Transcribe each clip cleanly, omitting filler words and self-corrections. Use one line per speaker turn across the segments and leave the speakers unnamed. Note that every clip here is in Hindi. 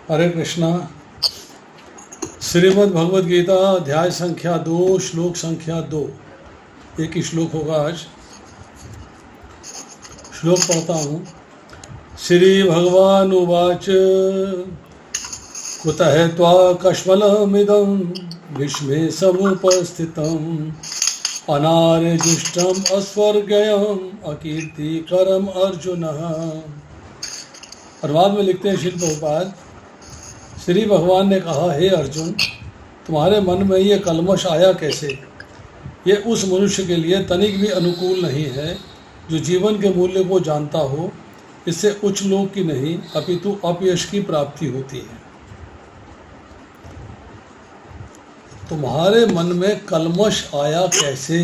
हरे कृष्णा। श्रीमद् भगवद गीता अध्याय संख्या 2 श्लोक संख्या 2। एक ही श्लोक होगा आज। श्लोक पढ़ता हूँ। श्री भगवान उवाच कुतः त्वा कश्मलमिदं भीष्मे समुपस्थितम् अनार्यजुष्टम् अस्वर्गयम् अकीर्तिकरम् अर्जुनः। और बाद में लिखते हैं शिल प्रभुपाद, श्री भगवान ने कहा, हे अर्जुन, तुम्हारे मन में ये कलमश आया कैसे? ये उस मनुष्य के लिए तनिक भी अनुकूल नहीं है जो जीवन के मूल्य को जानता हो। इससे उच्च लोक की नहीं अपितु अपयश की प्राप्ति होती है। तुम्हारे मन में कलमश आया कैसे?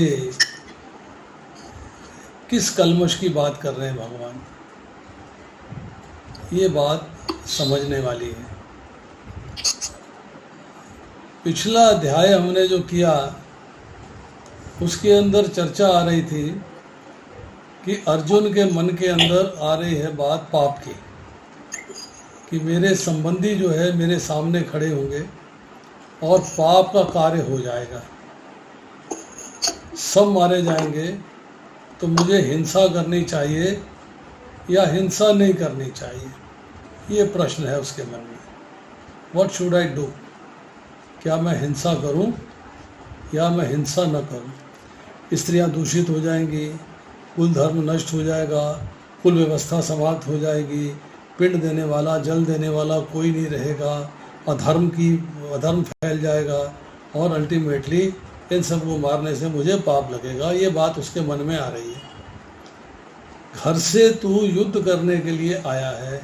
किस कलमश की बात कर रहे हैं भगवान? ये बात समझने वाली है। पिछला अध्याय हमने जो किया उसके अंदर चर्चा आ रही थी कि अर्जुन के मन के अंदर आ रही है बात पाप की, कि मेरे संबंधी जो है मेरे सामने खड़े होंगे और पाप का कार्य हो जाएगा, सब मारे जाएंगे, तो मुझे हिंसा करनी चाहिए या हिंसा नहीं करनी चाहिए? ये प्रश्न है उसके मन में। What should I do? क्या मैं हिंसा करूं या मैं हिंसा न करूं? स्त्रियां दूषित हो जाएंगी, कुल धर्म नष्ट हो जाएगा, कुल व्यवस्था समाप्त हो जाएगी, पिंड देने वाला जल देने वाला कोई नहीं रहेगा, अधर्म फैल जाएगा और अल्टीमेटली इन सबको मारने से मुझे पाप लगेगा। ये बात उसके मन में आ रही है। घर से तू युद्ध करने के लिए आया है,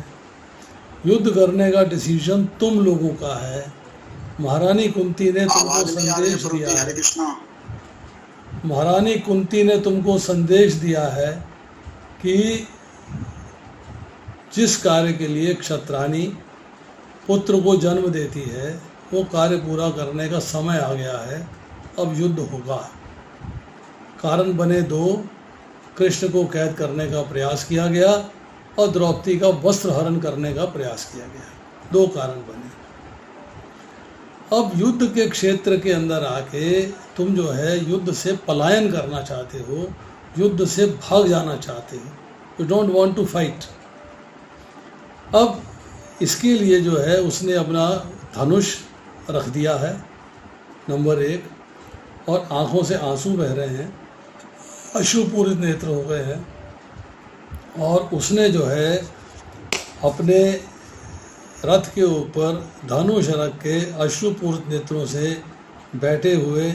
युद्ध करने का डिसीजन तुम लोगों का है। महारानी कुंती ने तुमको संदेश दिया है, महारानी कुंती ने तुमको संदेश दिया है कि जिस कार्य के लिए क्षत्राणी पुत्र को जन्म देती है वो कार्य पूरा करने का समय आ गया है। अब युद्ध होगा। कारण बने दो, कृष्ण को कैद करने का प्रयास किया गया और द्रौपदी का वस्त्र हरण करने का प्रयास किया गया। दो कारण बने। अब युद्ध के क्षेत्र के अंदर आके तुम जो है युद्ध से पलायन करना चाहते हो, युद्ध से भाग जाना चाहते हो। You don't want to fight. अब इसके लिए जो है उसने अपना धनुष रख दिया है, नंबर 1, और आंखों से आंसू बह रहे हैं, अश्रुपूरित नेत्र हो गए हैं, और उसने जो है अपने रथ के ऊपर धनुष रख के अश्रुपूरित नेत्रों से बैठे हुए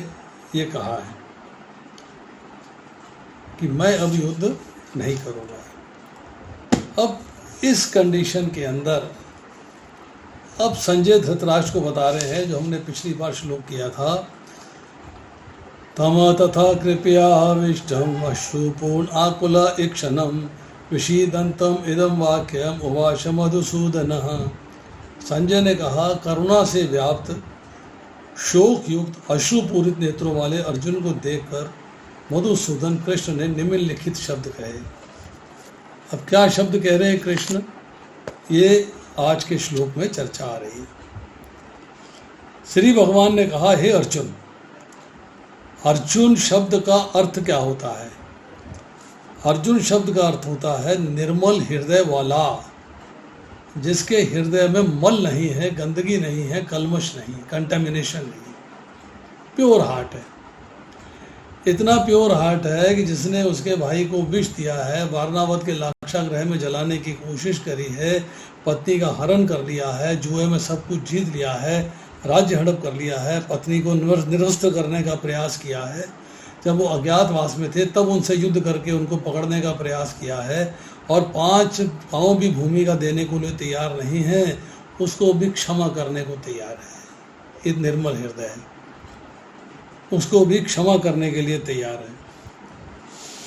ये कहा है कि मैं अब युद्ध नहीं करूँगा। अब इस कंडीशन के अंदर अब संजय धृतराष्ट्र को बता रहे हैं, जो हमने पिछली बार श्लोक किया था, तम तथा कृपयाविष्टम अश्रुपूर्ण आकुल ईक्षणम विषीदंतम इदम वाक्यम उवाच मधुसूदनः। संजय ने कहा, करुणा से व्याप्त शोक युक्त अश्रुपूरित नेत्रों वाले अर्जुन को देखकर मधुसूदन कृष्ण ने निम्नलिखित शब्द कहे। अब क्या शब्द कह रहे हैं कृष्ण? ये आज के श्लोक में चर्चा आ रही है। श्री भगवान ने कहा, हे अर्जुन। अर्जुन शब्द का अर्थ क्या होता है? अर्जुन शब्द का अर्थ होता है निर्मल हृदय वाला, जिसके हृदय में मल नहीं है, गंदगी नहीं है, कलमश नहीं, कंटेमिनेशन नहीं, प्योर हार्ट है। इतना प्योर हार्ट है कि जिसने उसके भाई को विष दिया है, वारणावत के लाक्षागृह में जलाने की कोशिश करी है, पत्नी का हरण कर लिया है, जुए में सब कुछ जीत लिया है, राज्य हड़प कर लिया है, पत्नी को निरस्त करने का प्रयास किया है। जब वो अज्ञातवास में थे तब उनसे युद्ध करके उनको पकड़ने का प्रयास किया है, और 5 पाँव भी भूमि का देने को लिए तैयार नहीं है, उसको भी क्षमा करने को तैयार है। ये निर्मल हृदय है, उसको भी क्षमा करने के लिए तैयार है।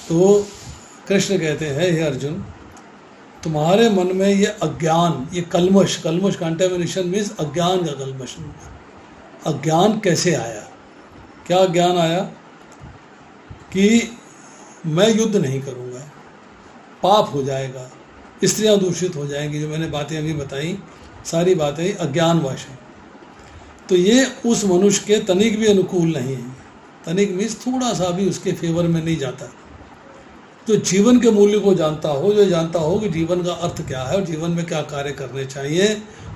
तो कृष्ण कहते हैं, हे अर्जुन, तुम्हारे मन में ये अज्ञान, ये कलमश कंटेमिनेशन मीन्स अज्ञान का कलमश। अज्ञान कैसे आया? क्या ज्ञान आया? कि मैं युद्ध नहीं करूँगा, पाप हो जाएगा, स्त्रियां दूषित हो जाएंगी, जो मैंने बातें अभी बताई सारी बातें अज्ञानवश हैं। तो ये उस मनुष्य के तनिक भी अनुकूल नहीं है। तनिक मीन्स थोड़ा सा भी उसके फेवर में नहीं जाता। जो जीवन के मूल्य को जानता हो, जो जानता हो कि जीवन का अर्थ क्या है और जीवन में क्या कार्य करने चाहिए,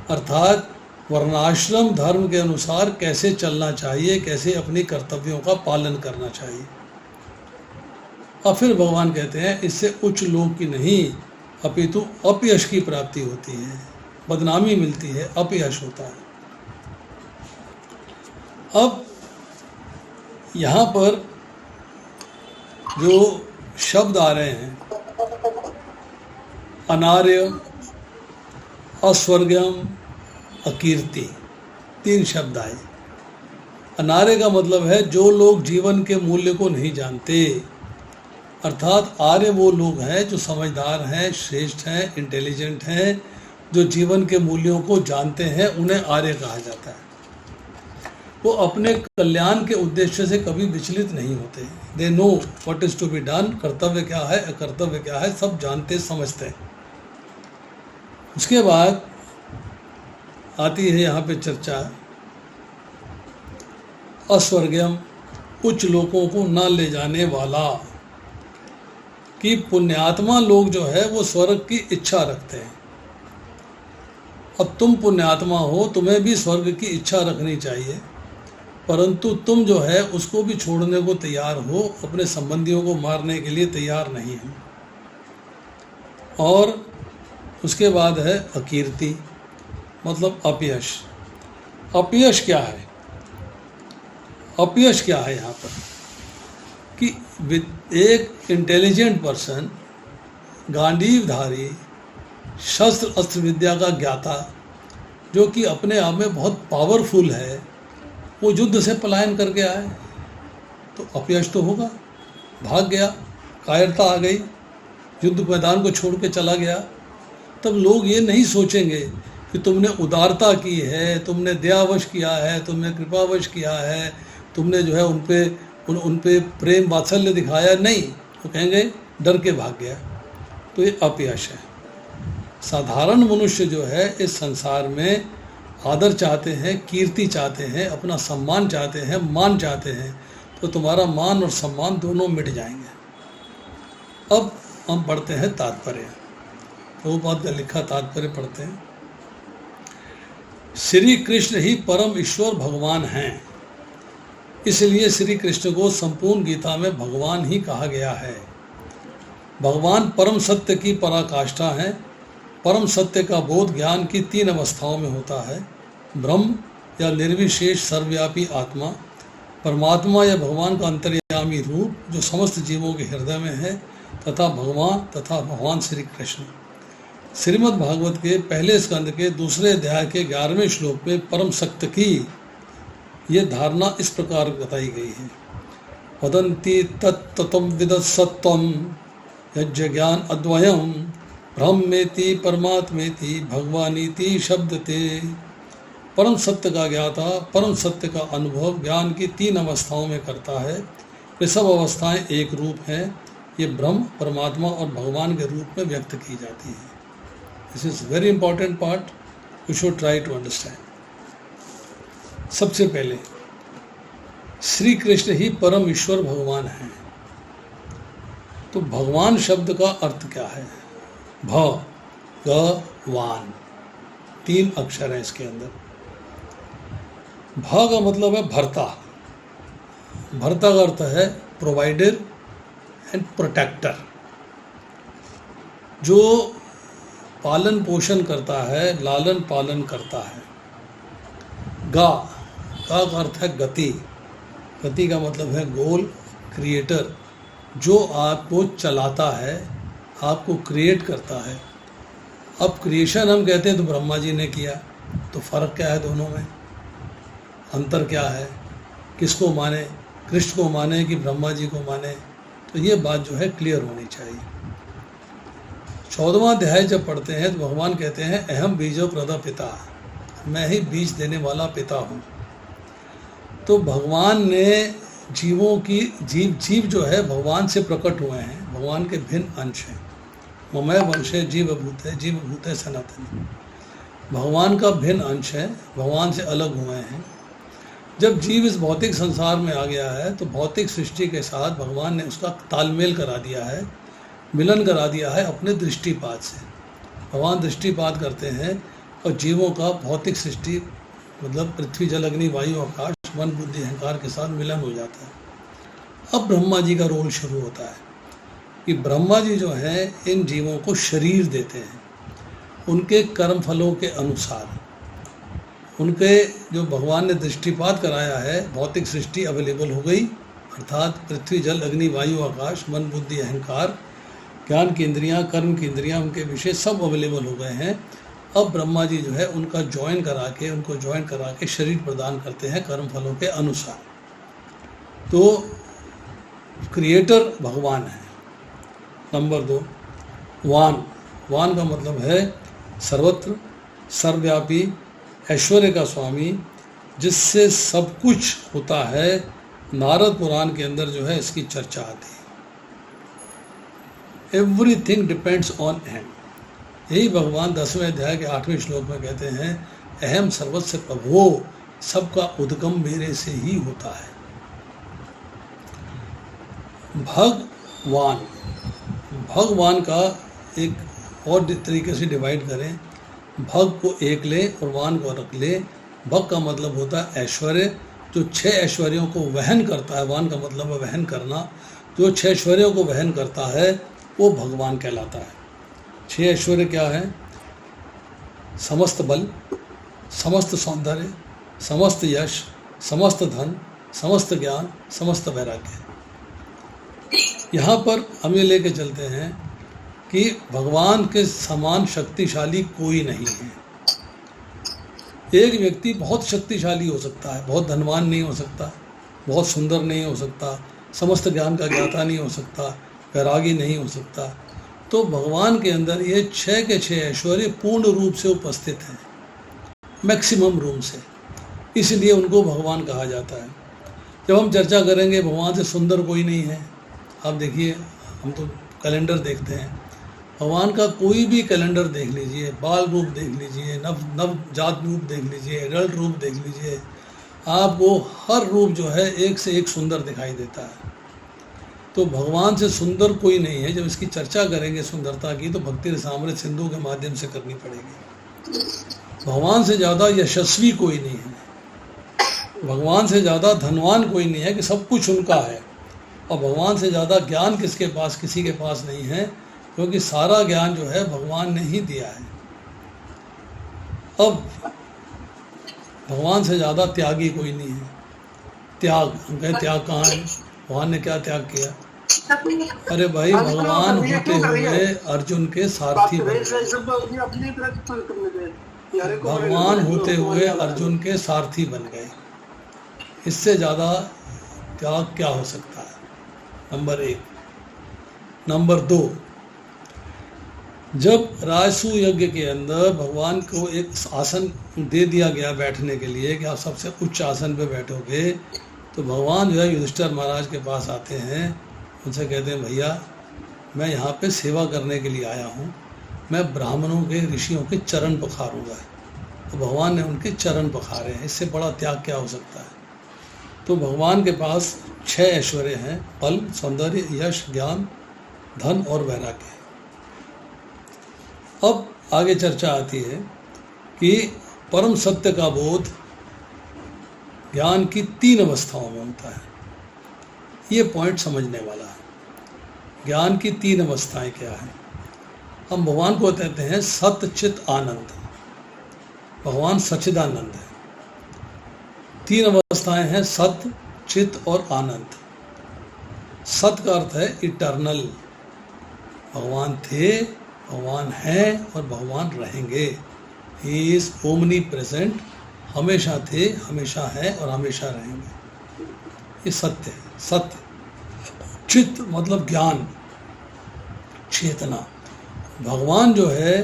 अर्थात वर्णाश्रम धर्म के अनुसार कैसे चलना चाहिए, कैसे अपनी कर्तव्यों का पालन करना चाहिए। और फिर भगवान कहते हैं इससे उच्च लोक की नहीं अपितु अपयश की प्राप्ति होती है, बदनामी मिलती है, अपयश होता है। अब यहाँ पर जो शब्द आ रहे हैं, अनार्य, अस्वर्गम, अकीर्ति, 3 शब्द आए। अनार्य का मतलब है जो लोग जीवन के मूल्य को नहीं जानते, अर्थात आर्य वो लोग हैं जो समझदार हैं, श्रेष्ठ हैं, इंटेलिजेंट हैं, जो जीवन के मूल्यों को जानते हैं, उन्हें आर्य कहा जाता है। वो अपने कल्याण के उद्देश्य से कभी विचलित नहीं होते। They know what is to be done, कर्तव्य क्या है, अकर्तव्य क्या है, सब जानते समझते हैं। उसके बाद आती है यहाँ पे चर्चा अस्वर्गम, उच्च लोगों को न ले जाने वाला, कि पुण्यात्मा लोग जो है वो स्वर्ग की इच्छा रखते हैं। अब तुम पुण्यात्मा हो, तुम्हें भी स्वर्ग की इच्छा रखनी चाहिए, परंतु तुम जो है उसको भी छोड़ने को तैयार हो, अपने संबंधियों को मारने के लिए तैयार नहीं हो। और उसके बाद है अकीर्ति, मतलब अपयश। अपयश क्या है? अपयश क्या है यहाँ पर कि एक इंटेलिजेंट पर्सन, गांडीवधारी, शस्त्र अस्त्र विद्या का ज्ञाता, जो कि अपने आप में बहुत पावरफुल है, वो युद्ध से पलायन करके आए तो अपयश तो होगा। भाग गया, कायरता आ गई, युद्ध मैदान को छोड़ के चला गया। तब लोग ये नहीं सोचेंगे कि तुमने उदारता की है, तुमने दयावश किया है, तुमने कृपावश किया है, तुमने जो है उन पे प्रेम वात्सल्य दिखाया, नहीं। वो कहेंगे डर के भाग गया। तो ये अपयश है। साधारण मनुष्य जो है इस संसार में आदर चाहते हैं, कीर्ति चाहते हैं, अपना सम्मान चाहते हैं, मान चाहते हैं, तो तुम्हारा मान और सम्मान दोनों मिट जाएंगे। अब हम पढ़ते हैं तात्पर्य। प्रभुपाद का लिखा तात्पर्य पढ़ते हैं। श्री कृष्ण ही परम ईश्वर भगवान हैं, इसलिए श्री कृष्ण को संपूर्ण गीता में भगवान ही कहा गया है। भगवान परम सत्य की पराकाष्ठा है। परम सत्य का बोध ज्ञान की 3 अवस्थाओं में होता है। ब्रह्म या निर्विशेष सर्वव्यापी आत्मा, परमात्मा या भगवान का अंतर्यामी रूप जो समस्त जीवों के हृदय में है, तथा भगवान श्री कृष्ण। श्रीमद् भागवत के पहले स्कंद के 2 अध्याय के 11वें श्लोक में परम सत्य की ये धारणा इस प्रकार बताई गई है। वदन्ति तत्तत्त्वं विदसत्त्वं यज्ञ ज्ञान अद्वयम् ब्रह्मेति परमात्मेति भगवानीति शब्दते। परम सत्य का ज्ञाता परम सत्य का अनुभव ज्ञान की 3 अवस्थाओं में करता है। वे सब अवस्थाएं एक रूप हैं। ये ब्रह्म, परमात्मा और भगवान के रूप में व्यक्त की जाती है। This is very important part, you should try to understand. सबसे पहले श्री कृष्ण ही परम ईश्वर भगवान हैं। तो भगवान शब्द का अर्थ क्या है? भगवान, 3 अक्षर है इसके अंदर। भ का मतलब है भर्ता। भर्ता का अर्थ है प्रोवाइडर एंड प्रोटेक्टर, जो पालन पोषण करता है, लालन पालन करता है। गा का अर्थ है गति। गति का मतलब है गोल, क्रिएटर, जो आपको चलाता है, आपको क्रिएट करता है। अब क्रिएशन हम कहते हैं तो ब्रह्मा जी ने किया, तो फ़र्क क्या है दोनों में? अंतर क्या है? किसको माने, कृष्ण को माने कि ब्रह्मा जी को माने? तो ये बात जो है क्लियर होनी चाहिए। 14वां अध्याय जब पढ़ते हैं तो भगवान कहते हैं अहम बीजो प्रदा पिता, मैं ही बीज देने वाला पिता हूँ। तो भगवान ने जीवों की जीव जो है भगवान से प्रकट हुए हैं, भगवान के भिन्न अंश हैं। ममय वंशे जीव भूते सनातन। भगवान का भिन्न अंश है, भगवान से अलग हुए हैं। जब जीव इस भौतिक संसार में आ गया है तो भौतिक सृष्टि के साथ भगवान ने उसका तालमेल करा दिया है, मिलन करा दिया है अपने दृष्टिपात से। भगवान दृष्टिपात करते हैं और जीवों का भौतिक सृष्टि मतलब पृथ्वी जल अग्नि वायु आकाश मन बुद्धि अहंकार के साथ मिलन हो जाता है। अब ब्रह्मा जी का रोल शुरू होता है कि ब्रह्मा जी जो है इन जीवों को शरीर देते हैं, उनके कर्म फलों के अनुसार। उनके जो भगवान ने दृष्टिपात कराया है, भौतिक सृष्टि अवेलेबल हो गई, अर्थात पृथ्वी जल अग्नि वायु आकाश मन बुद्धि अहंकार ज्ञान की इंद्रियाँ कर्म की इंद्रियाँ उनके विषय सब अवेलेबल हो गए हैं। अब ब्रह्मा जी जो है उनको ज्वाइन करा के शरीर प्रदान करते हैं कर्म फलों के अनुसार। तो क्रिएटर भगवान है। नंबर 2, वान का मतलब है सर्वत्र सर्वव्यापी ऐश्वर्य का स्वामी, जिससे सब कुछ होता है। नारद पुराण के अंदर जो है इसकी चर्चा आती है। Everything depends on M. यही भगवान 10वें अध्याय के 8वें श्लोक में कहते हैं, अहम सर्वस्व प्रभो, सबका उद्गम मेरे से ही होता है। भगवान का एक और तरीके से डिवाइड करें, भग को एक ले और वान को रख ले। भग का मतलब होता है ऐश्वर्य, जो 6 ऐश्वर्यों को वहन करता है। वान का मतलब है वहन करना, जो 6 ऐश्वर्यों को वहन करता है वो भगवान कहलाता है। 6 ऐश्वर्य क्या है? समस्त बल, समस्त सौंदर्य, समस्त यश, समस्त धन, समस्त ज्ञान, समस्त वैराग्य। यहाँ पर हम ये लेके चलते हैं कि भगवान के समान शक्तिशाली कोई नहीं है। एक व्यक्ति बहुत शक्तिशाली हो सकता है, बहुत धनवान नहीं हो सकता, बहुत सुंदर नहीं हो सकता, समस्त ज्ञान का ज्ञाता नहीं हो सकता, वैरागी नहीं हो सकता। तो भगवान के अंदर ये 6 के 6 ऐश्वर्य पूर्ण रूप से उपस्थित हैं, मैक्सिमम रूम से, इसलिए उनको भगवान कहा जाता है। जब हम चर्चा करेंगे भगवान से सुंदर कोई नहीं है, आप देखिए, हम तो कैलेंडर देखते हैं, भगवान का कोई भी कैलेंडर देख लीजिए, बाल रूप देख लीजिए, नव जात रूप देख लीजिए, एडल्ट रूप देख लीजिए, आपको हर रूप जो है एक से एक सुंदर दिखाई देता है। तो भगवान से सुंदर कोई नहीं है। जब इसकी चर्चा करेंगे सुंदरता की तो भक्ति रसामृत सिंधु के माध्यम से करनी पड़ेगी। भगवान से ज़्यादा यशस्वी कोई नहीं है, भगवान से ज़्यादा धनवान कोई नहीं है कि सब कुछ उनका है, और भगवान से ज़्यादा ज्ञान किसके पास, किसी के पास नहीं है, क्योंकि सारा ज्ञान जो है भगवान ने ही दिया है। अब भगवान से ज़्यादा त्यागी कोई नहीं है। त्याग, हम कहें त्याग कहाँ है? भगवान ने क्या त्याग किया? अरे भाई, भगवान होते हुए अर्जुन के सारथी बन गए। भगवान होते हुए अर्जुन के सारथी बन गए। इससे ज़्यादा त्याग क्या हो सकता है? नंबर 1। नंबर 2, जब राजसू यज्ञ के अंदर भगवान को एक आसन दे दिया गया बैठने के लिए कि आप सबसे उच्च आसन पे बैठोगे, तो भगवान जो है युधिष्ठिर महाराज के पास आते हैं, उनसे कहते हैं, भैया मैं यहाँ पे सेवा करने के लिए आया हूँ, मैं ब्राह्मणों के ऋषियों के चरण पखारूंगा। तो भगवान ने उनके चरण पखारे हैं, इससे बड़ा त्याग क्या हो सकता है? तो भगवान के पास 6 ऐश्वर्य हैं, बल, सौंदर्य, यश, ज्ञान, धन और वैराग्य। अब आगे चर्चा आती है कि परम सत्य का बोध ज्ञान की 3 अवस्थाओं में होता है। ये पॉइंट समझने वाला है। ज्ञान की 3 अवस्थाएं क्या हैं? हम भगवान को कहते हैं सत्य चित आनंद। भगवान सच्चिदानंद है। 3 अवस्थाएं हैं, सत्य, चित और आनंद। सत्य का अर्थ है इटर्नल, भगवान थे, भगवान हैं और भगवान रहेंगे। ही इज ओमनी प्रेजेंट, हमेशा थे, हमेशा है और हमेशा रहेंगे। ये सत्य है। सत्य। चित मतलब ज्ञान, चेतना। भगवान जो है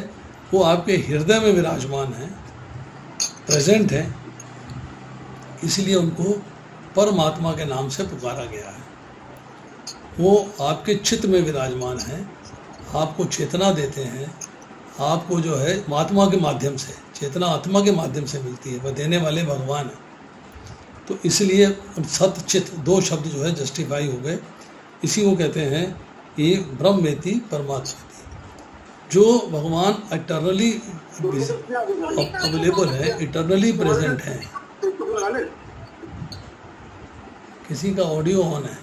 वो आपके हृदय में विराजमान है, प्रेजेंट है, इसलिए उनको परमात्मा के नाम से पुकारा गया है। वो आपके चित्त में विराजमान है, आपको चेतना देते हैं, आपको जो है महात्मा के माध्यम से चेतना आत्मा के माध्यम से मिलती है, वह देने वाले भगवान है। तो इसलिए सत चित दो शब्द जो है जस्टिफाई हो गए। इसी को कहते हैं ये ब्रह्मेति परमात्मेति, जो भगवान इटर्नली अवेलेबल है, इटर्नली प्रेजेंट है। किसी का ऑडियो ऑन है।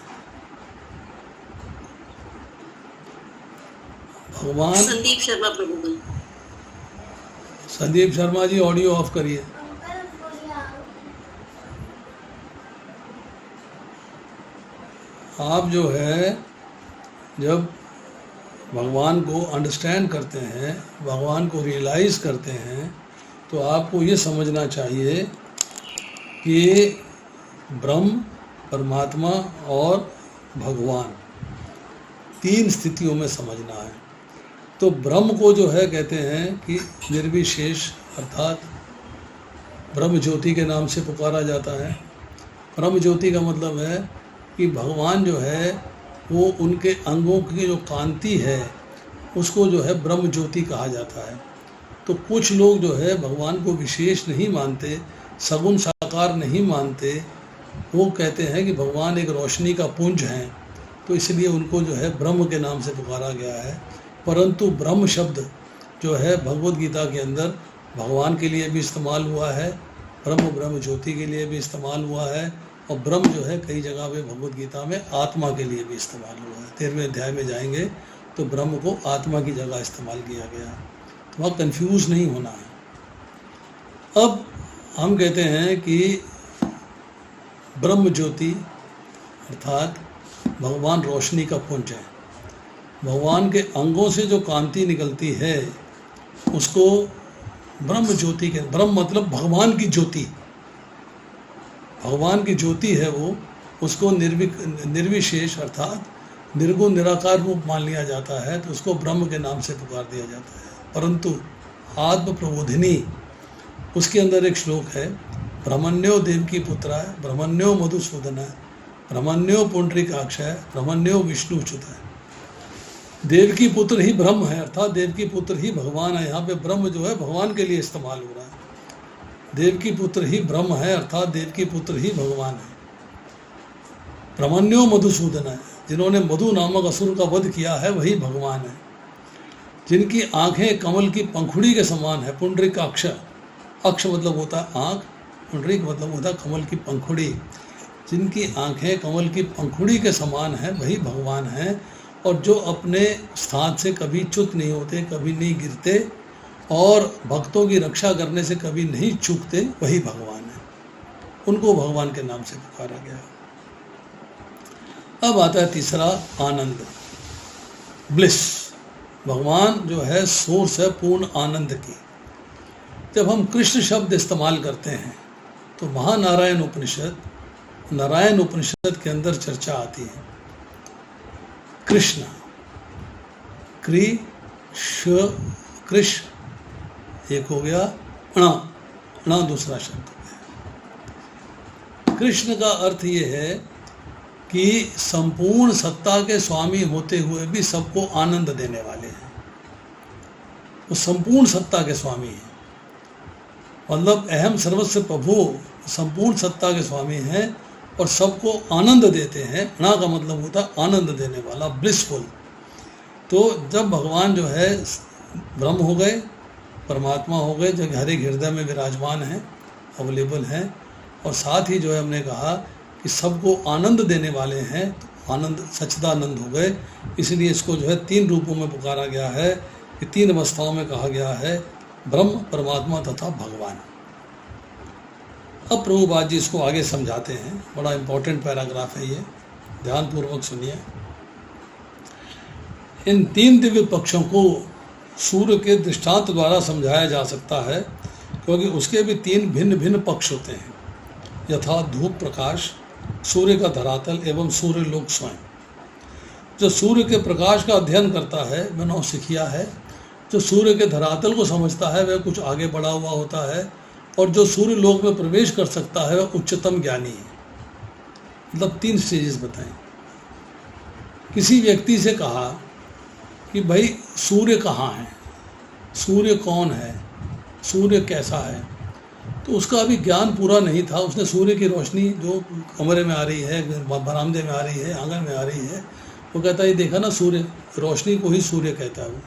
भगवान
संदीप शर्मा प्रभु।
संदीप शर्मा जी ऑडियो ऑफ करिए। आप जो है जब भगवान को अंडरस्टैंड करते हैं, भगवान को रियलाइज़ करते हैं, तो आपको ये समझना चाहिए कि ब्रह्म, परमात्मा और भगवान तीन स्थितियों में समझना है। तो ब्रह्म को जो है कहते हैं कि निर्विशेष, अर्थात ब्रह्म ज्योति के नाम से पुकारा जाता है। ब्रह्म ज्योति का मतलब है कि भगवान जो है वो उनके अंगों की जो कांति है उसको जो है ब्रह्म ज्योति कहा जाता है। तो कुछ लोग जो है भगवान को विशेष नहीं मानते, सगुण साकार नहीं मानते, वो कहते हैं कि भगवान एक रोशनी का पुंज हैं, तो इसलिए उनको जो है ब्रह्म के नाम से पुकारा गया है। परंतु ब्रह्म शब्द जो है भगवद गीता के अंदर भगवान के लिए भी इस्तेमाल हुआ है, ब्रह्म ज्योति के लिए भी इस्तेमाल हुआ है, और ब्रह्म जो है कई जगह पे भगवद गीता में आत्मा के लिए भी इस्तेमाल हुआ है। 13वें अध्याय में जाएंगे तो ब्रह्म को आत्मा की जगह इस्तेमाल किया गया है, तो वहाँ कन्फ्यूज़ नहीं होना है। अब हम कहते हैं कि ब्रह्म ज्योति अर्थात भगवान रोशनी का पुंज है। भगवान के अंगों से जो कांति निकलती है उसको ब्रह्म ज्योति के, ब्रह्म मतलब भगवान की ज्योति, भगवान की ज्योति है वो, उसको निर्विशेष अर्थात निर्गुण निराकार रूप मान लिया जाता है, तो उसको ब्रह्म के नाम से पुकार दिया जाता है। परंतु आत्म प्रबोधिनी, उसके अंदर एक श्लोक है, ब्रह्मण्यो देवकी पुत्राय, ब्रह्मण्यो मधुसूदनाय, ब्रह्मण्यो पुंडरीकाक्षाय, ब्रह्मण्यो विष्णुच्युत है। देवकी पुत्र ही ब्रह्म है, अर्थात देवकी पुत्र ही भगवान है। यहाँ पे ब्रह्म जो है भगवान के लिए इस्तेमाल हो रहा है। देवकी पुत्र ही ब्रह्म है, अर्थात देवकी पुत्र ही भगवान है। ब्रह्मण्यो मधुसूदन है, जिन्होंने मधु नामक असुर का वध किया है वही भगवान है। जिनकी आंखें कमल की पंखुड़ी के समान है, पुंडरीकाक्ष, अक्ष मतलब होता है आँख, पुंडरीक मतलब होता है कमल की पंखुड़ी। जिनकी आंखें कमल की पंखुड़ी के समान है वही भगवान है, और जो अपने स्थान से कभी च्युत नहीं होते, कभी नहीं गिरते, और भक्तों की रक्षा करने से कभी नहीं चूकते, वही भगवान है। उनको भगवान के नाम से पुकारा गया। अब आता है तीसरा, आनंद, ब्लिस। भगवान जो है सोर्स है पूर्ण आनंद की। जब हम कृष्ण शब्द इस्तेमाल करते हैं तो महानारायण उपनिषद, नारायण उपनिषद के अंदर चर्चा आती है। कृष्ण, कृष्ण एक हो गया, अणा दूसरा शब्द हो गया। कृष्ण का अर्थ ये है कि संपूर्ण सत्ता के स्वामी होते हुए भी सबको आनंद देने वाले हैं। वो संपूर्ण सत्ता के स्वामी हैं, मतलब अहम सर्वस्व प्रभु संपूर्ण सत्ता के स्वामी हैं और सबको आनंद देते हैं। अणा का मतलब होता है आनंद देने वाला, ब्लिसफुल। तो जब भगवान जो है ब्रह्म हो गए, परमात्मा हो गए, जो हर एक हृदय में विराजमान हैं, अवेलेबल हैं, और साथ ही जो है हमने कहा कि सबको आनंद देने वाले हैं, तो आनंद सच्चिदानंद हो गए। इसलिए इसको जो है तीन रूपों में पुकारा गया है, कि तीन अवस्थाओं में कहा गया है, ब्रह्म, परमात्मा तथा भगवान। अब प्रभुपाद जी इसको आगे समझाते हैं, बड़ा इंपॉर्टेंट पैराग्राफ है ये, ध्यानपूर्वक सुनिए। इन तीन दिव्य पक्षों को सूर्य के दृष्टांत द्वारा समझाया जा सकता है, क्योंकि उसके भी तीन भिन्न भिन्न पक्ष होते हैं, यथा धूप प्रकाश, सूर्य का धरातल एवं सूर्य लोक स्वयं। जो सूर्य के प्रकाश का अध्ययन करता है वह नौसिखिया है, जो सूर्य के धरातल को समझता है वह कुछ आगे बढ़ा हुआ होता है, और जो सूर्य लोक में प्रवेश कर सकता है वह उच्चतम ज्ञानी है। मतलब तीन स्टेजेस बताएं। किसी व्यक्ति से कहा कि भाई सूर्य कहाँ है, सूर्य कौन है, सूर्य कैसा है। तो उसका अभी ज्ञान पूरा नहीं था। उसने सूर्य की रोशनी जो कमरे में आ रही है, बरामदे में आ रही है, आंगन में आ रही है, वो कहता है ये देखा ना सूर्य, रोशनी को ही सूर्य कहता है वो।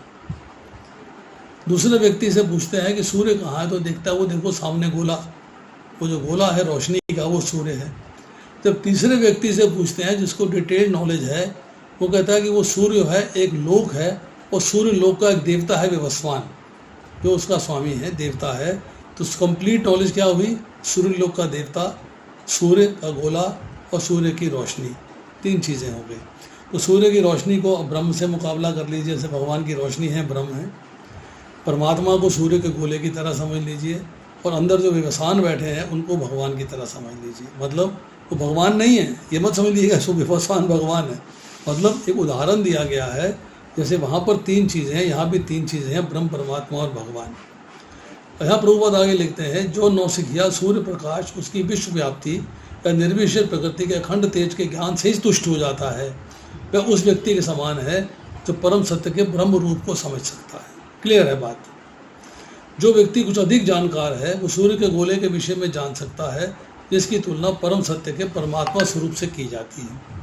दूसरे व्यक्ति से पूछते हैं कि सूर्य कहाँ है, तो देखता है वो देखो सामने गोला, वो जो गोला है रोशनी का वो सूर्य है। जब तीसरे व्यक्ति से पूछते हैं जिसको डिटेल नॉलेज है, वो कहता है कि वो सूर्य है, एक लोक है, और सूर्य लोक का एक देवता है विवस्वान, जो उसका स्वामी है, देवता है। तो कंप्लीट नॉलेज क्या हुई, सूर्य लोक का देवता, सूर्य का गोला और सूर्य की रोशनी, 3 चीज़ें हो गई। तो सूर्य की रोशनी को ब्रह्म से मुकाबला कर लीजिए, जैसे भगवान की रोशनी है ब्रह्म है। परमात्मा को सूर्य के गोले की तरह समझ लीजिए, और अंदर जो विवस्वान बैठे हैं उनको भगवान की तरह समझ लीजिए। मतलब वो भगवान नहीं है, ये मत समझ लीजिएगा सो विवस्वान भगवान है। मतलब एक उदाहरण दिया गया है, जैसे वहाँ पर 3 चीज़ें हैं, यहाँ भी 3 चीज़ें हैं, ब्रह्म, परमात्मा और भगवान। यहाँ प्रभुपाद आगे लिखते हैं, जो नौसिखिया सूर्य प्रकाश उसकी विश्व व्याप्ति या निर्विशेष प्रकृति के अखंड तेज के ज्ञान से ही तुष्ट हो जाता है, वह उस व्यक्ति के समान है जो परम सत्य के ब्रह्म रूप को समझ सकता है। क्लियर है बात। जो व्यक्ति कुछ अधिक जानकार है वो सूर्य के गोले के विषय में जान सकता है, जिसकी तुलना परम सत्य के परमात्मा स्वरूप से की जाती है।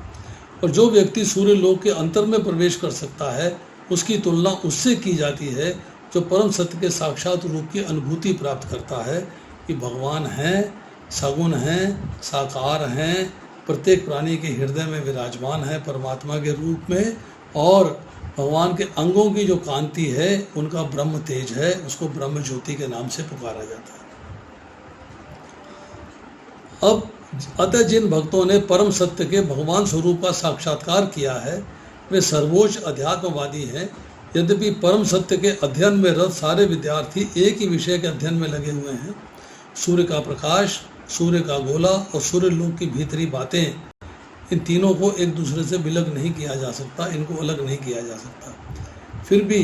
और जो व्यक्ति सूर्य लोक के अंतर में प्रवेश कर सकता है, उसकी तुलना उससे की जाती है जो परम सत्य के साक्षात रूप की अनुभूति प्राप्त करता है कि भगवान हैं, सगुण हैं, साकार हैं, प्रत्येक प्राणी के हृदय में विराजमान है परमात्मा के रूप में, और भगवान के अंगों की जो कांति है उनका ब्रह्म तेज है, उसको ब्रह्म ज्योति के नाम से पुकारा जाता है। अब अतः जिन भक्तों ने परम सत्य के भगवान स्वरूप का साक्षात्कार किया है वे सर्वोच्च अध्यात्मवादी हैं। यद्यपि परम सत्य के अध्ययन में रत सारे विद्यार्थी एक ही विषय के अध्ययन में लगे हुए हैं। सूर्य का प्रकाश, सूर्य का गोला और सूर्य लोक की भीतरी बातें, इन तीनों को एक दूसरे से विलग नहीं किया जा सकता, इनको अलग नहीं किया जा सकता। फिर भी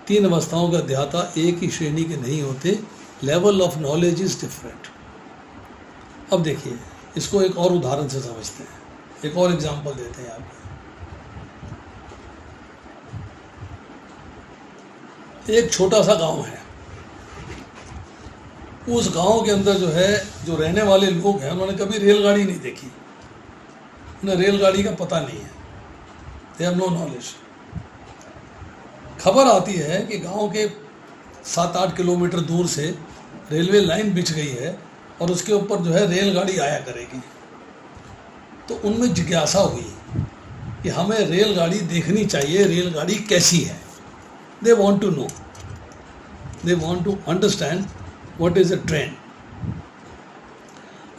3 अवस्थाओं के अध्याता एक ही श्रेणी के नहीं होते। Level of knowledge is different. अब देखिए, इसको एक और उदाहरण से समझते हैं, एक और एग्जाम्पल देते हैं आपको। एक छोटा सा गांव है, उस गांव के अंदर जो है, जो रहने वाले लोग हैं, उन्होंने कभी रेलगाड़ी नहीं देखी, उन्हें रेलगाड़ी का पता नहीं है, दे हैव नो नॉलेज। खबर आती है कि गांव के 7-8 किलोमीटर दूर से रेलवे लाइन बिछ गई है और उसके ऊपर जो है रेलगाड़ी आया करेगी। तो उनमें जिज्ञासा हुई कि हमें रेलगाड़ी देखनी चाहिए, रेलगाड़ी कैसी है। They want to know, they want to understand what is a train.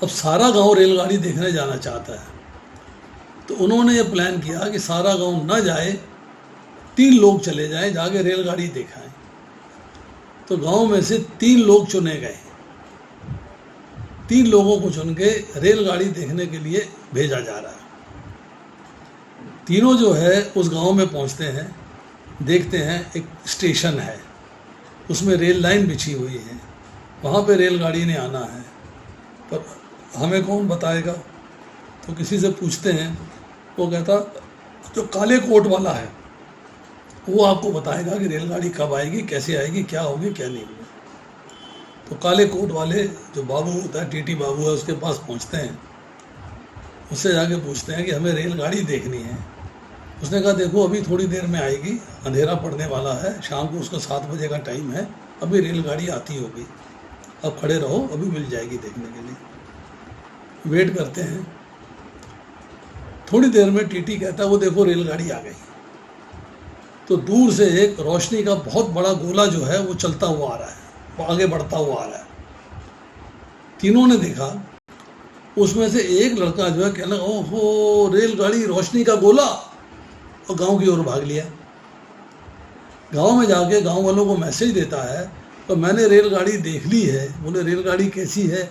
अब सारा गांव रेलगाड़ी देखने जाना चाहता है, तो उन्होंने ये प्लान किया कि सारा गांव न जाए, 3 लोग चले जाएं, जाके रेलगाड़ी दिखाएं। तो गांव में से 3 लोग चुने गए, 3 लोगों को चुन के रेलगाड़ी देखने के लिए भेजा जा रहा है। तीनों जो है उस गांव में पहुंचते हैं, देखते हैं एक स्टेशन है, उसमें रेल लाइन बिछी हुई है, वहाँ पे रेलगाड़ी ने आना है, पर हमें कौन बताएगा। तो किसी से पूछते हैं, वो कहता जो काले कोट वाला है वो आपको बताएगा कि रेलगाड़ी कब आएगी, कैसे आएगी, क्या होगी, क्या नहीं होगी। तो काले कोट वाले जो बाबू होता है, टीटी बाबू है, उसके पास पहुंचते हैं, उससे जाके पूछते हैं कि हमें रेलगाड़ी देखनी है। उसने कहा देखो अभी थोड़ी देर में आएगी, अंधेरा पड़ने वाला है, शाम को उसका 7 बजे का टाइम है, अभी रेलगाड़ी आती होगी, अब खड़े रहो, अभी मिल जाएगी देखने के लिए। वेट करते हैं, थोड़ी देर में टीटी कहता है वो देखो रेलगाड़ी आ गई। तो दूर से एक रोशनी का बहुत बड़ा गोला जो है वो चलता हुआ आ रहा है, वो आगे बढ़ता हुआ आ रहा है। तीनों ने देखा, उसमें से एक लड़का जो है कहने लगा ओहो रेलगाड़ी, रोशनी का गोला, और गांव की ओर भाग लिया। गांव में जाके गांव वालों को मैसेज देता है तो मैंने रेलगाड़ी देख ली है। बोले रेलगाड़ी कैसी है?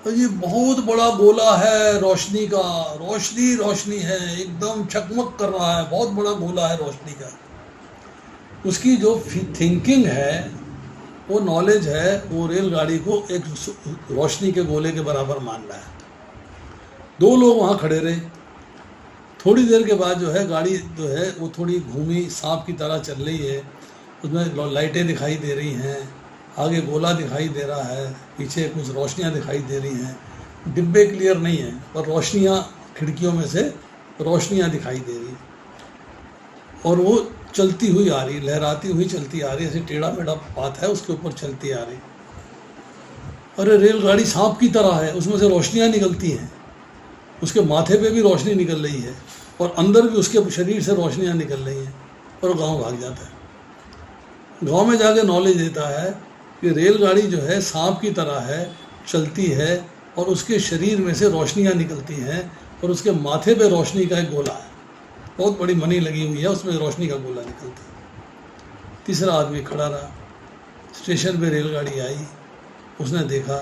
तो ये बहुत बड़ा गोला है रोशनी का, रोशनी रोशनी है, एकदम चकमक कर रहा है, बहुत बड़ा गोला है रोशनी का। उसकी जो थिंकिंग है, वो नॉलेज है, वो रेलगाड़ी को एक रोशनी के गोले के बराबर मान रहा है। 2 लोग वहाँ खड़े रहे। थोड़ी देर के बाद जो है गाड़ी जो है वो थोड़ी घूमी, सांप की तरह चल रही है, उसमें लाइटें दिखाई दे रही हैं, आगे गोला दिखाई दे रहा है, पीछे कुछ रोशनियां दिखाई दे रही हैं, डिब्बे क्लियर नहीं है पर रोशनियां, खिड़कियों में से रोशनियां दिखाई दे रही, और वो चलती हुई आ रही, लहराती हुई चलती आ रही, ऐसे टेढ़ा मेढ़ा पाथ है उसके ऊपर चलती आ रही। अरे रेलगाड़ी सांप की तरह है, उसमें से रोशनियां निकलती हैं, उसके माथे पे भी रोशनी निकल रही है और अंदर भी उसके शरीर से रोशनियां निकल रही हैं, और गांव भाग जाता है। गांव में जाके नॉलेज देता है कि रेलगाड़ी जो है सांप की तरह है, चलती है और उसके शरीर में से रोशनियां निकलती हैं और उसके माथे पे रोशनी का एक गोला है, बहुत बड़ी मनी लगी हुई है, उसमें रोशनी का गोला निकलता है। तीसरा आदमी खड़ा रहा। स्टेशन पे रेलगाड़ी आई, उसने देखा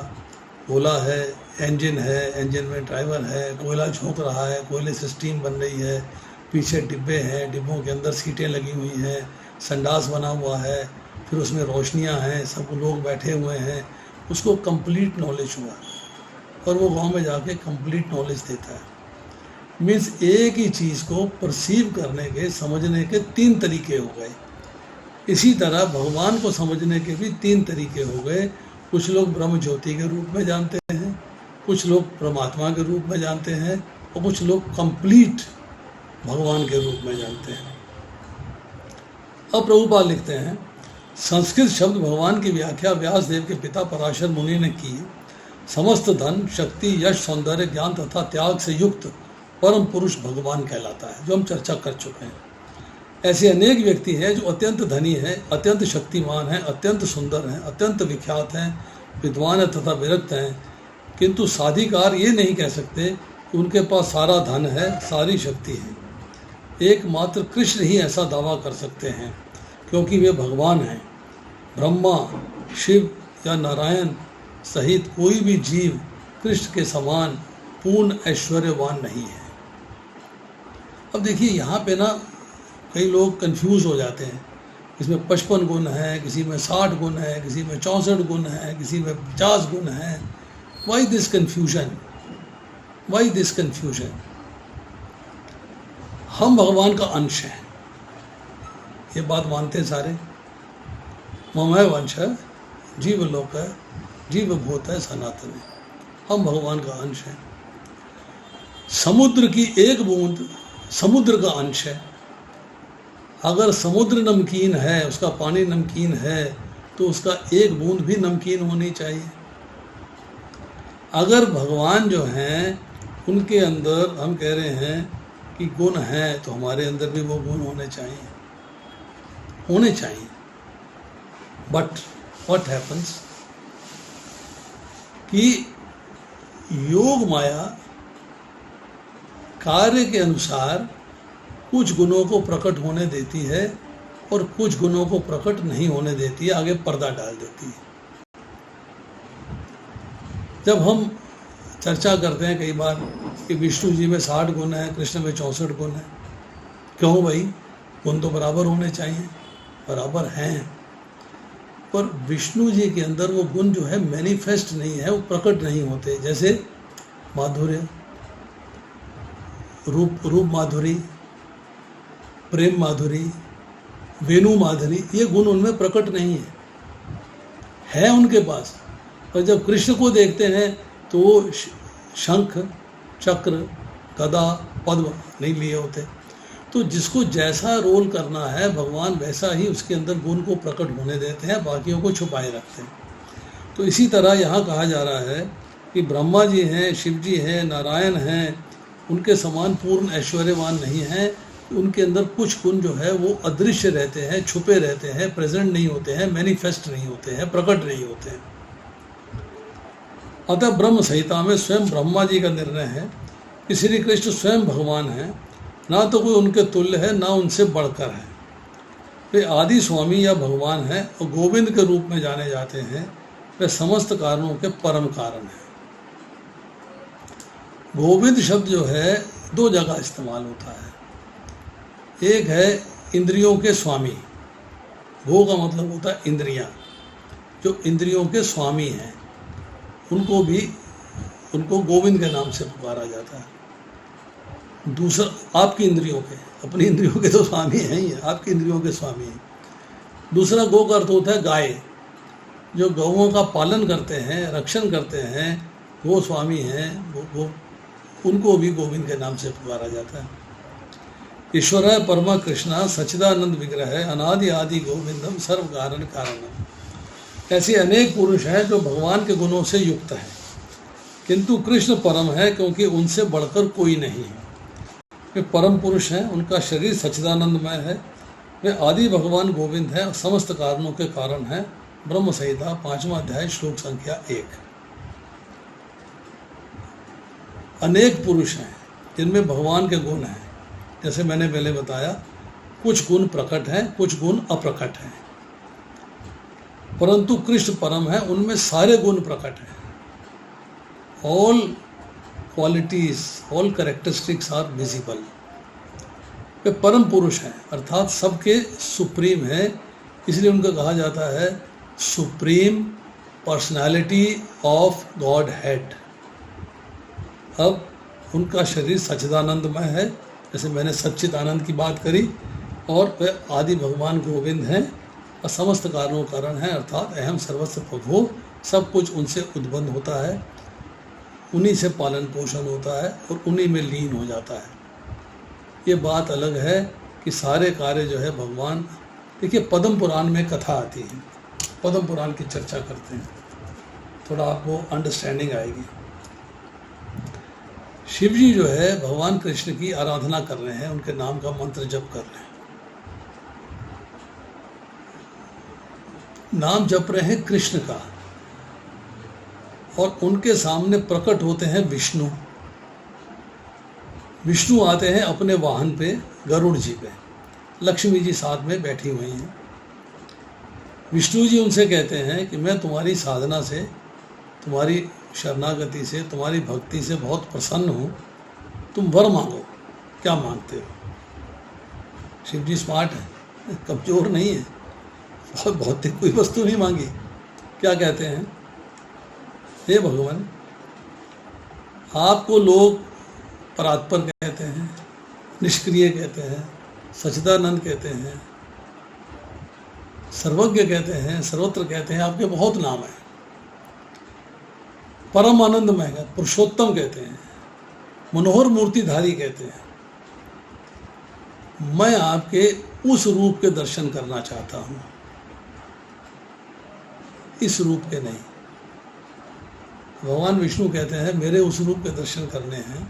गोला है, इंजन है, इंजन में ड्राइवर है, कोयला झोंक रहा है, कोयले से स्टीम बन रही है, पीछे डिब्बे हैं, डिब्बों के अंदर सीटें लगी हुई हैं, संडास बना हुआ है, फिर उसमें रोशनियां हैं, सब लोग बैठे हुए हैं। उसको कंप्लीट नॉलेज हुआ और वो गांव में जाके कंप्लीट नॉलेज देता है। मीन्स एक ही चीज़ को परसीव करने के, समझने के 3 तरीके हो गए। इसी तरह भगवान को समझने के भी 3 तरीके हो गए। कुछ लोग ब्रह्म ज्योति के रूप में जानते हैं, कुछ लोग परमात्मा के रूप में जानते हैं और कुछ लोग कंप्लीट भगवान के रूप में जानते हैं। अब प्रभुपाद लिखते हैं, संस्कृत शब्द भगवान की व्याख्या व्यासदेव के पिता पराशर मुनि ने की। समस्त धन, शक्ति, यश, सौंदर्य, ज्ञान तथा त्याग से युक्त परम पुरुष भगवान कहलाता है, जो हम चर्चा कर चुके हैं। ऐसे अनेक व्यक्ति हैं जो अत्यंत धनी हैं, अत्यंत शक्तिमान हैं, अत्यंत सुंदर हैं, अत्यंत विख्यात हैं, विद्वान हैं तथा विरक्त हैं, किंतु साधिकार ये नहीं कह सकते कि उनके पास सारा धन है, सारी शक्ति है। एकमात्र कृष्ण ही ऐसा दावा कर सकते हैं, क्योंकि वे भगवान हैं। ब्रह्मा, शिव या नारायण सहित कोई भी जीव कृष्ण के समान पूर्ण ऐश्वर्यवान नहीं है। अब देखिए यहाँ पे ना कई लोग कंफ्यूज हो जाते हैं, इसमें 55 गुण है, किसी में 60 गुण है, किसी में 64 गुण है, किसी में 50 गुण है। Why this confusion, why this confusion? हम भगवान का अंश हैं, ये बात मानते हैं सारे। ममय वंश है, जीव लोक है, जीव भूत है, सनातन है, हम भगवान का अंश है। समुद्र की एक बूंद समुद्र का अंश है। अगर समुद्र नमकीन है, उसका पानी नमकीन है, तो उसका एक बूंद भी नमकीन होनी चाहिए। अगर भगवान जो हैं उनके अंदर हम कह रहे हैं कि गुण हैं, तो हमारे अंदर भी वो गुण होने चाहिए, होने चाहिए। बट व्हाट हैपन्स कि योग माया कार्य के अनुसार कुछ गुणों को प्रकट होने देती है और कुछ गुणों को प्रकट नहीं होने देती है, आगे पर्दा डाल देती है। जब हम चर्चा करते हैं कई बार कि विष्णु जी में 60 गुण है, कृष्ण में 64 गुण है, क्यों भाई? गुण तो बराबर होने चाहिए, बराबर हैं, पर विष्णु जी के अंदर वो गुण जो है मैनिफेस्ट नहीं है, वो प्रकट नहीं होते। जैसे माधुर्य, रूप माधुरी, प्रेम माधुरी, वेणु माधुरी, ये गुण उनमें प्रकट नहीं है उनके पास। और जब कृष्ण को देखते हैं तो वो शंख, चक्र, गदा, पद्म नहीं लिए होते। तो जिसको जैसा रोल करना है भगवान वैसा ही उसके अंदर गुण को प्रकट होने देते हैं, बाकियों को छुपाए रखते हैं। तो इसी तरह यहाँ कहा जा रहा है कि ब्रह्मा जी हैं, शिव जी हैं, नारायण हैं, उनके समान पूर्ण ऐश्वर्यवान नहीं हैं। उनके अंदर कुछ गुण जो है वो अदृश्य रहते हैं, छुपे रहते हैं, प्रेजेंट नहीं होते हैं, मैनिफेस्ट नहीं होते हैं, प्रकट नहीं होते हैं। अतः ब्रह्म संहिता में स्वयं ब्रह्मा जी का निर्णय है कि श्री कृष्ण स्वयं भगवान हैं, ना तो कोई उनके तुल्य है, ना उनसे बढ़कर है। वे आदि स्वामी या भगवान हैं और गोविंद के रूप में जाने जाते हैं। वे समस्त कारणों के परम कारण हैं। गोविंद शब्द जो है 2 जगह इस्तेमाल होता है। एक है इंद्रियों के स्वामी, गो का मतलब होता है इंद्रियां, जो इंद्रियों के स्वामी हैं उनको गोविंद के नाम से पुकारा जाता है। दूसरा आपकी इंद्रियों के, अपनी इंद्रियों के तो स्वामी हैं ही, आपकी इंद्रियों के स्वामी हैं। दूसरा गो का अर्थ होता है गाय, जो गौओं का पालन करते हैं, रक्षण करते हैं, गोस्वामी हैं, वो उनको भी गोविंद के नाम से पुकारा जाता है। ईश्वर है परमा कृष्णा सच्चिदानंद विग्रह है अनादि आदि गोविंदम सर्व कारण कारणम। ऐसे अनेक पुरुष हैं जो भगवान के गुणों से युक्त हैं, किंतु कृष्ण परम है क्योंकि उनसे बढ़कर कोई नहीं है। वे परम पुरुष हैं, उनका शरीर सच्चिदानंदमय है, वे आदि भगवान गोविंद हैं और समस्त कारणों के कारण हैं। ब्रह्म संहिता 5वां अध्याय श्लोक संख्या 1। अनेक पुरुष हैं जिनमें भगवान के गुण हैं। जैसे मैंने पहले बताया, कुछ गुण प्रकट हैं, कुछ गुण अप्रकट हैं, परंतु कृष्ण परम है, उनमें सारे गुण प्रकट हैं। All qualities, all characteristics are visible. वे परम पुरुष हैं, अर्थात सबके सुप्रीम हैं, इसलिए उनको कहा जाता है supreme personality of God head. अब उनका शरीर सच्चिदानंदमय है, जैसे मैंने सच्चित आनंद की बात करी, और वे आदि भगवान गोविंद हैं और समस्त कारणों कारण हैं, अर्थात अहम सर्वस्व प्रभु। सब कुछ उनसे उद्बंध होता है, उन्हीं से पालन पोषण होता है और उन्हीं में लीन हो जाता है। ये बात अलग है कि सारे कार्य जो है भगवान। देखिए, पद्म पुराण में कथा आती है, पद्म पुराण की चर्चा करते हैं, थोड़ा आपको अंडरस्टैंडिंग आएगी। शिव जी जो है भगवान कृष्ण की आराधना कर रहे हैं, उनके नाम का मंत्र जप कर रहे हैं, नाम जप रहे हैं कृष्ण का, और उनके सामने प्रकट होते हैं विष्णु। विष्णु आते हैं अपने वाहन पे, गरुड़ जी पे, लक्ष्मी जी साथ में बैठी हुई हैं। विष्णु जी उनसे कहते हैं कि मैं तुम्हारी साधना से, तुम्हारी शरणागति से, तुम्हारी भक्ति से बहुत प्रसन्न हूँ, तुम वर मांगो, क्या मांगते हो। शिव जी स्मार्ट है, कमजोर नहीं है, बहुत भौतिक कोई वस्तु नहीं मांगी। क्या कहते हैं, हे भगवान, आपको लोग परात्पर कहते हैं, निष्क्रिय कहते हैं, सच्चिदानंद कहते हैं, सर्वज्ञ कहते हैं, सर्वत्र कहते हैं, आपके बहुत नाम हैं। परम आनंदमय है, पुरुषोत्तम कहते हैं, मनोहर मूर्तिधारी कहते हैं। मैं आपके उस रूप के दर्शन करना चाहता हूँ, इस रूप के नहीं। भगवान विष्णु कहते हैं मेरे उस रूप के दर्शन करने हैं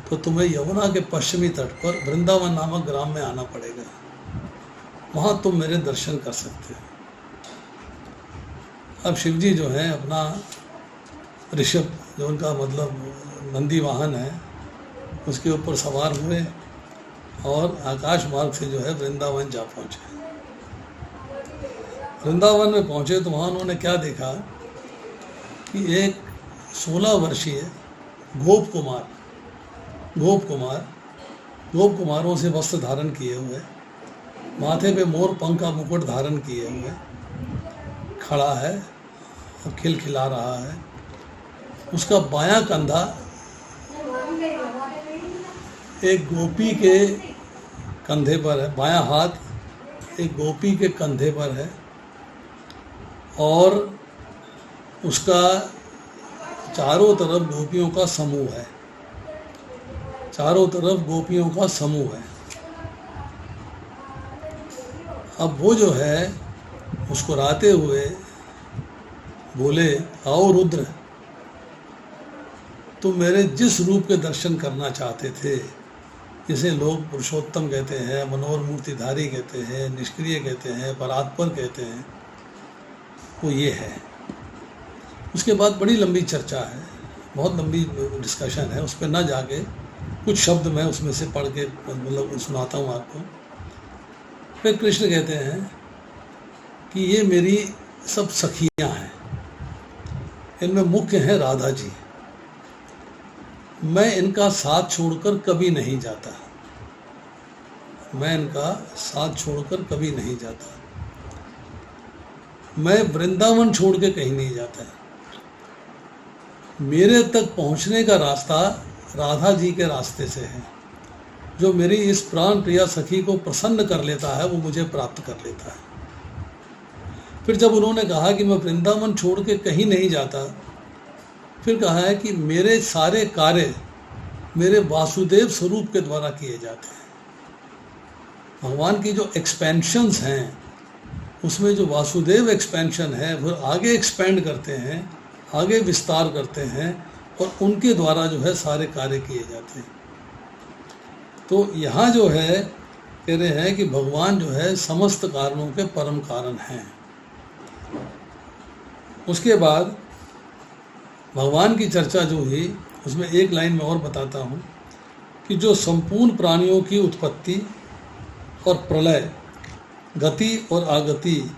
तो तुम्हें यमुना के पश्चिमी तट पर वृंदावन नामक ग्राम में आना पड़ेगा, वहाँ तुम मेरे दर्शन कर सकते हो। अब शिव जी जो है अपना ऋषभ, जो उनका मतलब नंदी वाहन है, उसके ऊपर सवार हुए और आकाश मार्ग से जो है वृंदावन जा पहुँचे। वृंदावन में पहुँचे तो वहाँ उन्होंने क्या देखा कि एक 16 वर्षीय गोप कुमारों से वस्त्र धारण किए हुए, माथे पे मोर पंख का मुकुट धारण किए हुए खड़ा है और खिलखिला रहा है। उसका बायां कंधा एक गोपी के कंधे पर है, बायां हाथ एक गोपी के कंधे पर है, और उसका चारों तरफ गोपियों का समूह है, चारों तरफ गोपियों का समूह है। अब वो जो है मुस्कुराते हुए बोले, आओ रुद्र, तुम मेरे जिस रूप के दर्शन करना चाहते थे, जिसे लोग पुरुषोत्तम कहते हैं, मनोहर मूर्तिधारी कहते हैं, निष्क्रिय कहते हैं, परात्पर कहते हैं, वो ये है। उसके बाद बड़ी लंबी चर्चा है, बहुत लंबी डिस्कशन है, उस पर ना जाके कुछ शब्द मैं उसमें से पढ़ के मतलब सुनाता हूँ आपको। फिर कृष्ण कहते हैं कि ये मेरी सब सखियाँ हैं, इनमें मुख्य है राधा जी, मैं इनका साथ छोड़कर कभी नहीं जाता, मैं इनका साथ छोड़कर कभी नहीं जाता, मैं वृंदावन छोड़ के कहीं नहीं जाता। मेरे तक पहुंचने का रास्ता राधा जी के रास्ते से है। जो मेरी इस प्राण प्रिया सखी को प्रसन्न कर लेता है वो मुझे प्राप्त कर लेता है। फिर जब उन्होंने कहा कि मैं वृंदावन छोड़ के कहीं नहीं जाता, फिर कहा है कि मेरे सारे कार्य मेरे वासुदेव स्वरूप के द्वारा किए जाते हैं। भगवान की जो एक्सपेंशंस हैं उसमें जो वासुदेव एक्सपेंशन है वो आगे एक्सपेंड करते हैं, आगे विस्तार करते हैं और उनके द्वारा जो है सारे कार्य किए जाते हैं। तो यहाँ जो है कह रहे हैं कि भगवान जो है समस्त कारणों के परम कारण हैं। उसके बाद भगवान की चर्चा जो हुई उसमें एक लाइन में और बताता हूँ कि जो संपूर्ण प्राणियों की उत्पत्ति और प्रलय, गति और आगति,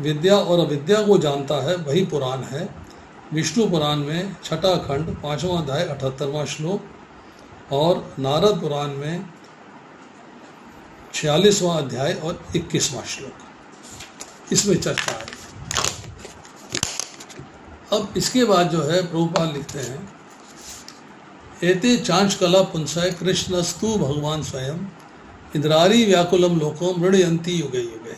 विद्या और अविद्या को जानता है वही पुराण है। विष्णु पुराण में 6वां खंड 5वां अध्याय 78वां श्लोक और नारद पुराण में 46वां अध्याय और 21वां श्लोक, इसमें चर्चा है। अब इसके बाद जो है प्रभुपाद लिखते हैं, एते चांच कला पुंसय कृष्णस्तु भगवान स्वयं इंद्रारी व्याकुलम लोको मृणयंती युगे युगे।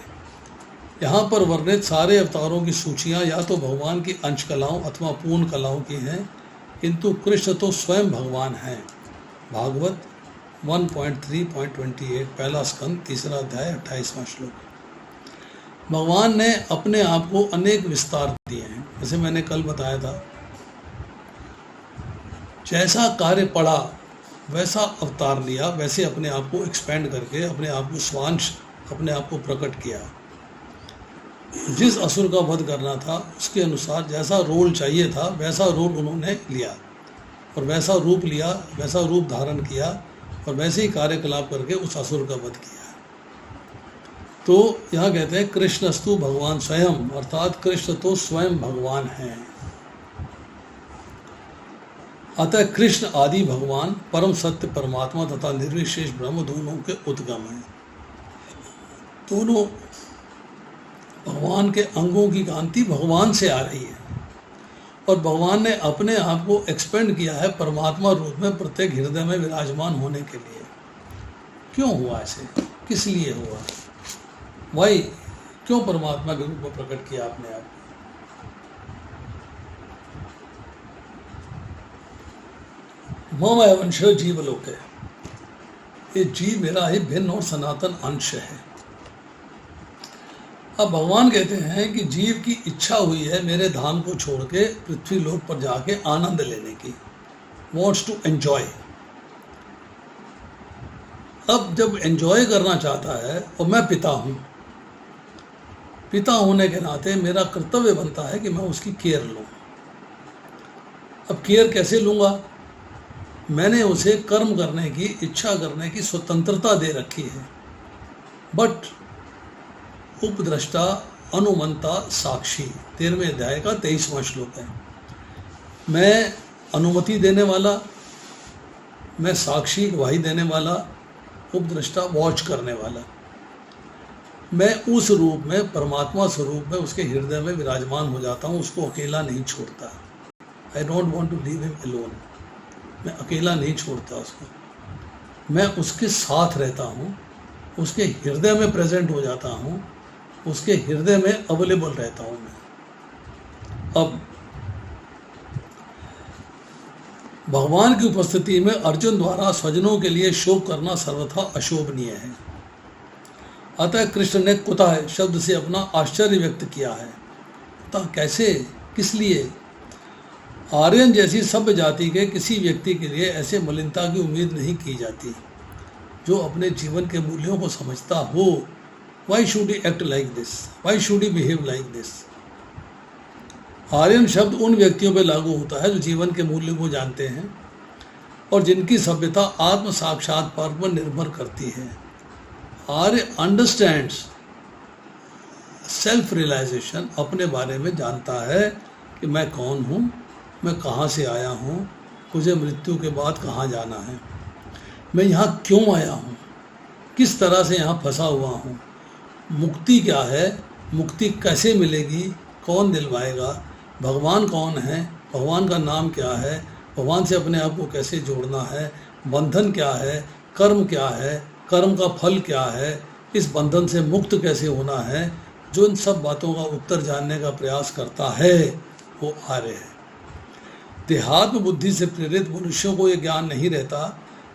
यहाँ पर वर्णित सारे अवतारों की सूचियाँ या तो भगवान की अंश कलाओं अथवा पूर्ण कलाओं की हैं, किंतु कृष्ण तो स्वयं भगवान हैं। भागवत 1.3.28 पहला स्कंद 3रा अध्याय 28वां श्लोक। भगवान ने अपने आप को अनेक विस्तार दिए हैं। जैसे मैंने कल बताया था, जैसा कार्य पड़ा वैसा अवतार लिया, वैसे अपने आप को एक्सपेंड करके अपने आप को स्वांश अपने आप को प्रकट किया। जिस असुर का वध करना था उसके अनुसार जैसा रोल चाहिए था वैसा रोल उन्होंने लिया और वैसा रूप लिया, वैसा रूप धारण किया और वैसे ही कार्यकलाप करके उस असुर का वध किया। तो यहाँ कहते हैं कृष्णस्तु भगवान स्वयं, अर्थात कृष्ण तो स्वयं भगवान हैं। अतः कृष्ण आदि भगवान परम सत्य परमात्मा तथा निर्विशेष ब्रह्म दोनों के उद्गम हैं। दोनों भगवान के अंगों की कांति भगवान से आ रही है और भगवान ने अपने आप को एक्सपेंड किया है परमात्मा रूप में प्रत्येक हृदय में विराजमान होने के लिए। क्यों हुआ ऐसे, किस लिए हुआ, भाई क्यों परमात्मा के रूप में प्रकट किया अपने आप? मम अंशो जीवलोक है, ये जीव मेरा ही भिन्न और सनातन अंश है। अब भगवान कहते हैं कि जीव की इच्छा हुई है मेरे धाम को छोड़ के पृथ्वी लोक पर जाके आनंद लेने की, वॉन्ट्स टू एंजॉय। अब जब एंजॉय करना चाहता है और मैं पिता हूँ, पिता होने के नाते मेरा कर्तव्य बनता है कि मैं उसकी केयर लूँ। अब केयर कैसे लूँगा? मैंने उसे कर्म करने की, इच्छा करने की स्वतंत्रता दे रखी है, बट उपद्रष्टा अनुमंता साक्षी 13वें अध्याय का 23वां श्लोक है। मैं अनुमति देने वाला, मैं साक्षी गवाही देने वाला, उपद्रष्टा वॉच करने वाला। मैं उस रूप में परमात्मा स्वरूप में उसके हृदय में विराजमान हो जाता हूँ, उसको अकेला नहीं छोड़ता। I don't want to leave him alone, मैं अकेला नहीं छोड़ता उसको, मैं उसके साथ रहता हूँ, उसके हृदय में प्रेजेंट हो जाता हूँ, उसके हृदय में अवेलेबल रहता हूँ मैं। अब भगवान की उपस्थिति में अर्जुन द्वारा स्वजनों के लिए शोक करना सर्वथा अशोभनीय है। अतः कृष्ण ने कुतः शब्द से अपना आश्चर्य व्यक्त किया है। कुतः कैसे, किस लिए? आर्यन जैसी सभ्य जाति के किसी व्यक्ति के लिए ऐसे मलिनता की उम्मीद नहीं की जाती जो अपने जीवन के मूल्यों को समझता हो। Why should he act like this, why should he behave like this? Aryan शब्द उन व्यक्तियों पर लागू होता है जो जीवन के मूल्यों को जानते हैं और जिनकी सभ्यता आत्म साक्षात्कार पर निर्भर करती है। आर्य अंडरस्टैंड्स सेल्फ रियलाइजेशन, अपने बारे में जानता है कि मैं कौन हूँ, मैं कहाँ से आया हूँ, मुझे मृत्यु के बाद कहाँ जाना है, मैं यहाँ क्यों आया हूँ, किस तरह से यहाँ फंसा हुआ हूँ, मुक्ति क्या है, मुक्ति कैसे मिलेगी, कौन दिलवाएगा, भगवान कौन है, भगवान का नाम क्या है, भगवान से अपने आप को कैसे जोड़ना है, बंधन क्या है, कर्म क्या है, कर्म का फल क्या है, इस बंधन से मुक्त कैसे होना है, जो इन सब बातों का उत्तर जानने का प्रयास करता है वो आर्य है। देहात्म बुद्धि से प्रेरित मनुष्यों को यह ज्ञान नहीं रहता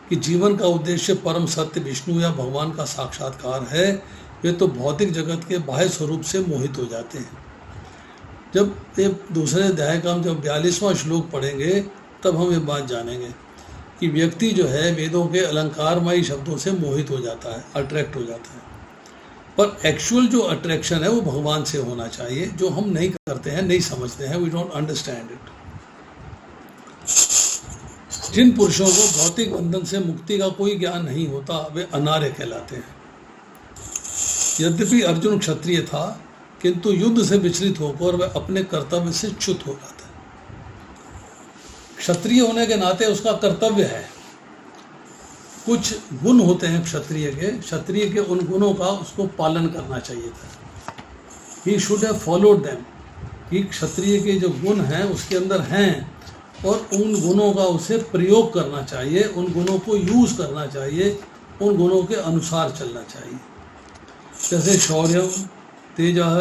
कि जीवन का उद्देश्य परम सत्य विष्णु या भगवान का साक्षात्कार है। वे तो भौतिक जगत के बाह्य स्वरूप से मोहित हो जाते हैं। जब ये दूसरे अध्याय का हम जब 42वां श्लोक पढ़ेंगे तब हम ये बात जानेंगे कि व्यक्ति जो है वेदों के अलंकारमयी शब्दों से मोहित हो जाता है, अट्रैक्ट हो जाता है, पर एक्चुअल जो अट्रैक्शन है वो भगवान से होना चाहिए, जो हम नहीं करते हैं, नहीं समझते हैं, वी डोंट अंडरस्टैंड इट। जिन पुरुषों को भौतिक बंधन से मुक्ति का कोई ज्ञान नहीं होता वे अनार्य कहलाते हैं। यद्यपि अर्जुन क्षत्रिय था किंतु युद्ध से विचलित होकर वह अपने कर्तव्य से च्युत हो जाता है। क्षत्रिय होने के नाते उसका कर्तव्य है, कुछ गुण होते हैं क्षत्रिय के उन गुणों का उसको पालन करना चाहिए था। He should have followed them, कि क्षत्रिय के जो गुण हैं उसके अंदर हैं और उन गुणों का उसे प्रयोग करना चाहिए, उन गुणों को यूज करना चाहिए, उन गुणों के अनुसार चलना चाहिए। जैसे शौर्यम, तेजः,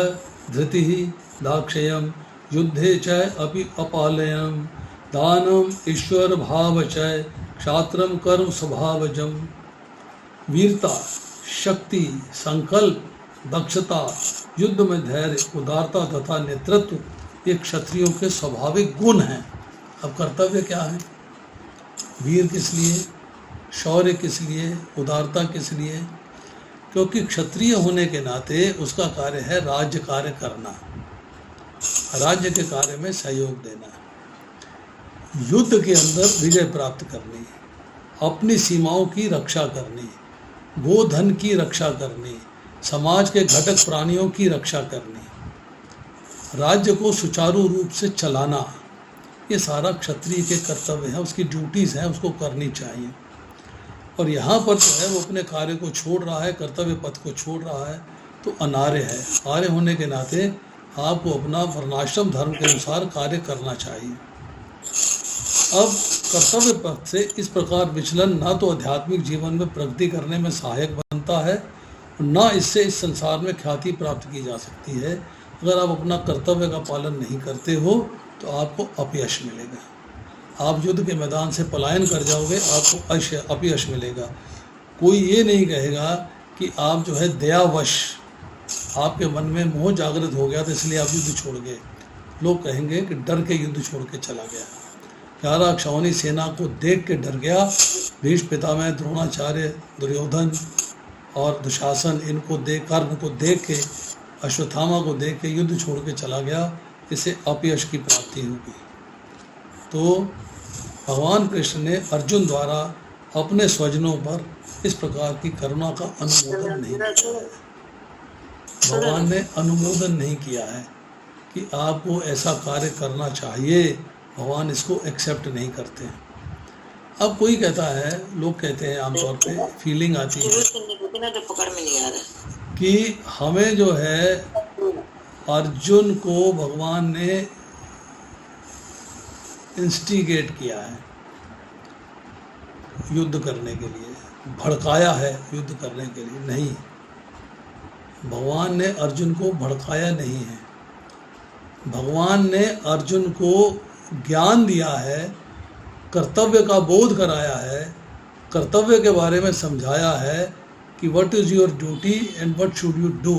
धृति, दाक्षेयम, युद्धे च अपि अपालयम, दानम, ईश्वर भाव च, क्षात्रम कर्म स्वभावजम। वीरता, शक्ति, संकल्प, दक्षता, युद्ध में धैर्य, उदारता तथा नेतृत्व ये क्षत्रियों के स्वाभाविक गुण हैं। अब कर्तव्य क्या है? वीर किस लिए, शौर्य किस लिए, उदारता किस लिए? क्योंकि क्षत्रिय होने के नाते उसका कार्य है राज्य कार्य करना, राज्य के कार्य में सहयोग देना, युद्ध के अंदर विजय प्राप्त करनी, अपनी सीमाओं की रक्षा करनी, गोधन की रक्षा करनी, समाज के घटक प्राणियों की रक्षा करनी, राज्य को सुचारू रूप से चलाना, ये सारा क्षत्रिय के कर्तव्य है, उसकी ड्यूटीज़ हैं, उसको करनी चाहिए। और यहाँ पर जो है वो अपने कार्य को छोड़ रहा है, कर्तव्य पथ को छोड़ रहा है, तो अनार्य है। आर्य होने के नाते आपको अपना वर्णाश्रम धर्म के अनुसार कार्य करना चाहिए। अब कर्तव्य पथ से इस प्रकार विचलन ना तो आध्यात्मिक जीवन में प्रगति करने में सहायक बनता है, ना इससे इस संसार में ख्याति प्राप्त की जा सकती है। अगर आप अपना कर्तव्य का पालन नहीं करते हो तो आपको अपयश मिलेगा। आप युद्ध के मैदान से पलायन कर जाओगे, आपको अपयश मिलेगा। कोई ये नहीं कहेगा कि आप जो है दयावश आपके मन में मोह जागृत हो गया तो इसलिए आप युद्ध छोड़ गए। लोग कहेंगे कि डर के युद्ध छोड़ के चला गया। प्यारा क्षौणी सेना को देख के डर गया। भीष्म पितामह, द्रोणाचार्य, दुर्योधन और दुशासन, इनको देख, कर्ण को देख के, अश्वत्थामा को देख के युद्ध छोड़ के चला गया, इसे अपयश की प्राप्ति होगी। तो भगवान कृष्ण ने अर्जुन द्वारा अपने स्वजनों पर इस प्रकार की करुणा का अनुमोदन नहीं किया है। भगवान ने अनुमोदन नहीं किया है कि आपको ऐसा कार्य करना चाहिए, भगवान इसको एक्सेप्ट नहीं करते हैं। अब कोई कहता है, लोग कहते हैं, आमतौर पे फीलिंग आती है कि हमें जो है अर्जुन को भगवान ने इंस्टिगेट किया है युद्ध करने के लिए, भड़काया है युद्ध करने के लिए। नहीं, भगवान ने अर्जुन को भड़काया नहीं है। भगवान ने अर्जुन को ज्ञान दिया है, कर्तव्य का बोध कराया है, कर्तव्य के बारे में समझाया है कि what is your duty and what should you do,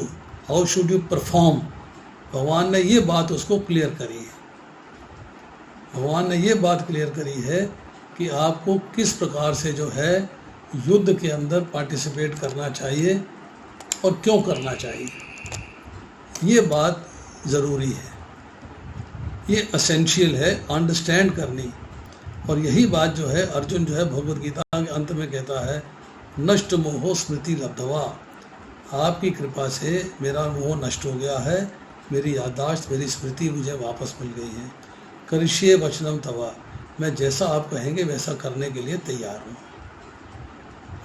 how should you perform. भगवान ने ये बात उसको क्लियर करी है। भगवान ने ये बात क्लियर करी है कि आपको किस प्रकार से जो है युद्ध के अंदर पार्टिसिपेट करना चाहिए और क्यों करना चाहिए। ये बात ज़रूरी है, ये एसेंशियल है अंडरस्टैंड करनी। और यही बात जो है अर्जुन जो है भगवद गीता के अंत में कहता है, नष्ट मोहो स्मृति लब्धवा, आपकी कृपा से मेरा मोह नष्ट हो गया है, मेरी याददाश्त, मेरी स्मृति मुझे वापस मिल गई है। करिष्ये वचनम तवा, मैं जैसा आप कहेंगे वैसा करने के लिए तैयार हूँ।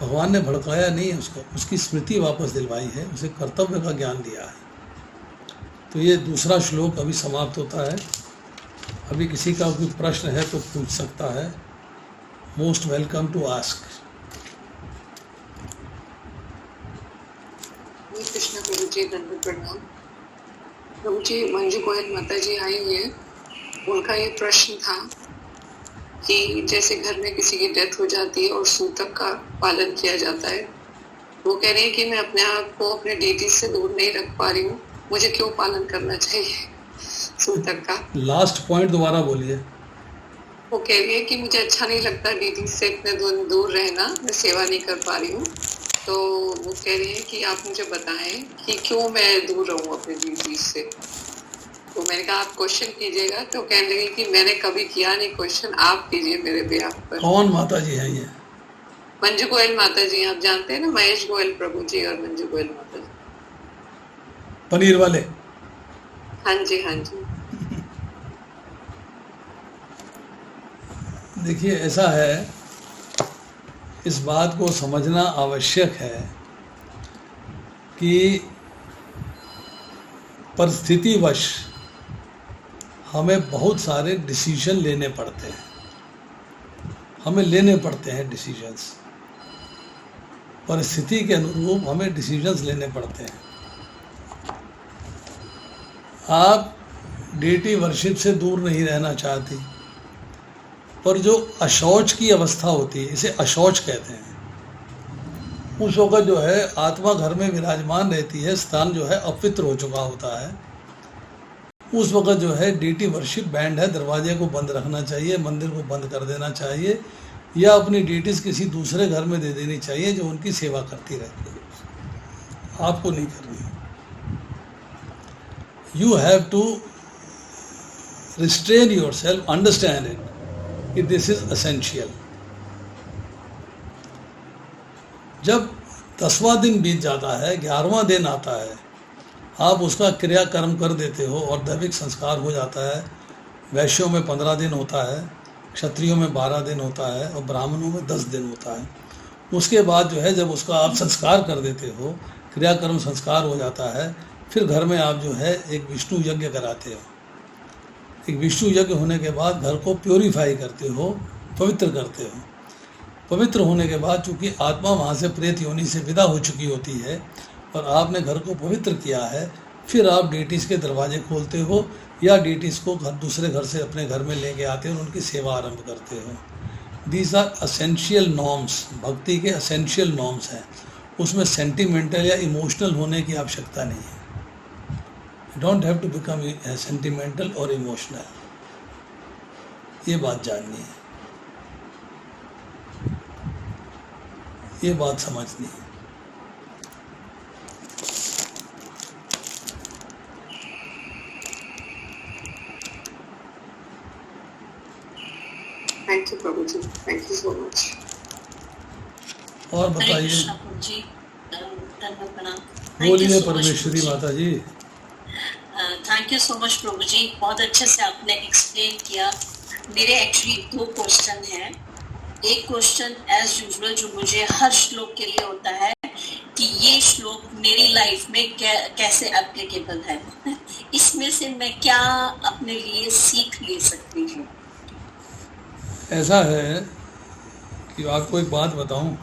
भगवान ने भड़काया नहीं है उसको, उसकी स्मृति वापस दिलवाई है, उसे कर्तव्य का ज्ञान दिया है। तो ये दूसरा श्लोक अभी समाप्त होता है। अभी किसी का कोई प्रश्न है तो पूछ सकता है। Most welcome to ask.
Krishna Guru ji, दंडवत प्रणाम। प्रभु जी, मंजू गोयल माता जी आई हुई है। उनका ये प्रश्न था कि जैसे घर में किसी की डेथ हो जाती है और सूतक का पालन किया जाता है, वो कह रही है कि मैं अपने आप को अपने डेटी से दूर नहीं रख पा रही हूँ, मुझे क्यों पालन करना चाहिए सूतक का?
लास्ट पॉइंट दोबारा बोलिए।
वो कह रही है कि मुझे अच्छा नहीं लगता डेटी से इतने दूर रहना, मैं सेवा नहीं कर पा रही हूँ। तो वो कह रही है कि आप मुझे बताएं कि क्यों मैं दूर रहूं अपने ड्यूटी से। तो मैंने कहा आप क्वेश्चन कीजिएगा। तो कहने लगी कि मैंने कभी किया नहीं क्वेश्चन, आप कीजिए मेरे बिहाफ पर।
कौन माता जी है ये?
मंजू गोयल माता जी, आप जानते हैं ना, महेश गोयल प्रभु जी और मंजू गोयल माता जी,
पनीर वाले।
हाँ जी हाँ जी।
देखिए, ऐसा है, इस बात को समझना आवश्यक है कि परिस्थितिवश हमें बहुत सारे डिसीजन लेने पड़ते हैं। हमें लेने पड़ते हैं डिसीजंस, परिस्थिति के अनुरूप हमें डिसीजंस लेने पड़ते हैं। आप डेटी वर्शिप से दूर नहीं रहना चाहती, पर जो अशौच की अवस्था होती है, इसे अशौच कहते हैं, उस वक़्त जो है आत्मा घर में विराजमान रहती है, स्थान जो है अपवित्र हो चुका होता है। उस वक़्त जो है डेटी वर्शिप बैंड है, दरवाजे को बंद रखना चाहिए, मंदिर को बंद कर देना चाहिए, या अपनी डेटीज किसी दूसरे घर में दे देनी चाहिए जो उनकी सेवा करती रहती है। आपको नहीं करनी। You have to restrain yourself, understand it कि दिस इज असेंशियल। जब 10वां दिन बीत जाता है, 11वां दिन आता है, आप उसका क्रियाकर्म कर देते हो और दैविक संस्कार हो जाता है। वैश्यों में 15 दिन होता है, क्षत्रियों में 12 दिन होता है और ब्राह्मणों में 10 दिन होता है। उसके बाद जो है जब उसका आप संस्कार कर देते हो, क्रियाकर्म संस्कार हो जाता है, फिर घर में आप जो है एक विष्णु यज्ञ कराते हो। एक विष्णु यज्ञ होने के बाद घर को प्योरीफाई करते हो, पवित्र करते हो। पवित्र होने के बाद चूँकि आत्मा वहाँ से प्रेत योनि से विदा हो चुकी होती है और आपने घर को पवित्र किया है, फिर आप डेटीज़ के दरवाजे खोलते हो या डेटीज़ को दूसरे घर से अपने घर में लेके आते हो और उनकी सेवा आरंभ करते हो। दीज आर असेंशियल नॉर्म्स, भक्ति के असेंशियल नॉर्म्स हैं। उसमें सेंटिमेंटल या इमोशनल होने की आवश्यकता नहीं है। Don't have to become sentimental और इमोशनल, ये बात जाननी है, ये बात समझनी है।
Thank you Prabhu ji, thank you so much.
और बताइए, बोलिए Parameshwari Mata ji.
Thank you so much Prabhu ji, बहुत अच्छे से आपने एक्सप्लेन किया। मेरे एक्चुअली 2 क्वेश्चन हैं। एक क्वेश्चन एज यूजुअल जो मुझे हर श्लोक के लिए होता है कि ये श्लोक मेरी लाइफ में कैसे एप्लीकेबल है, इसमें से मैं क्या अपने लिए सीख ले सकती हूँ?
ऐसा है कि आपको एक बात बताऊं,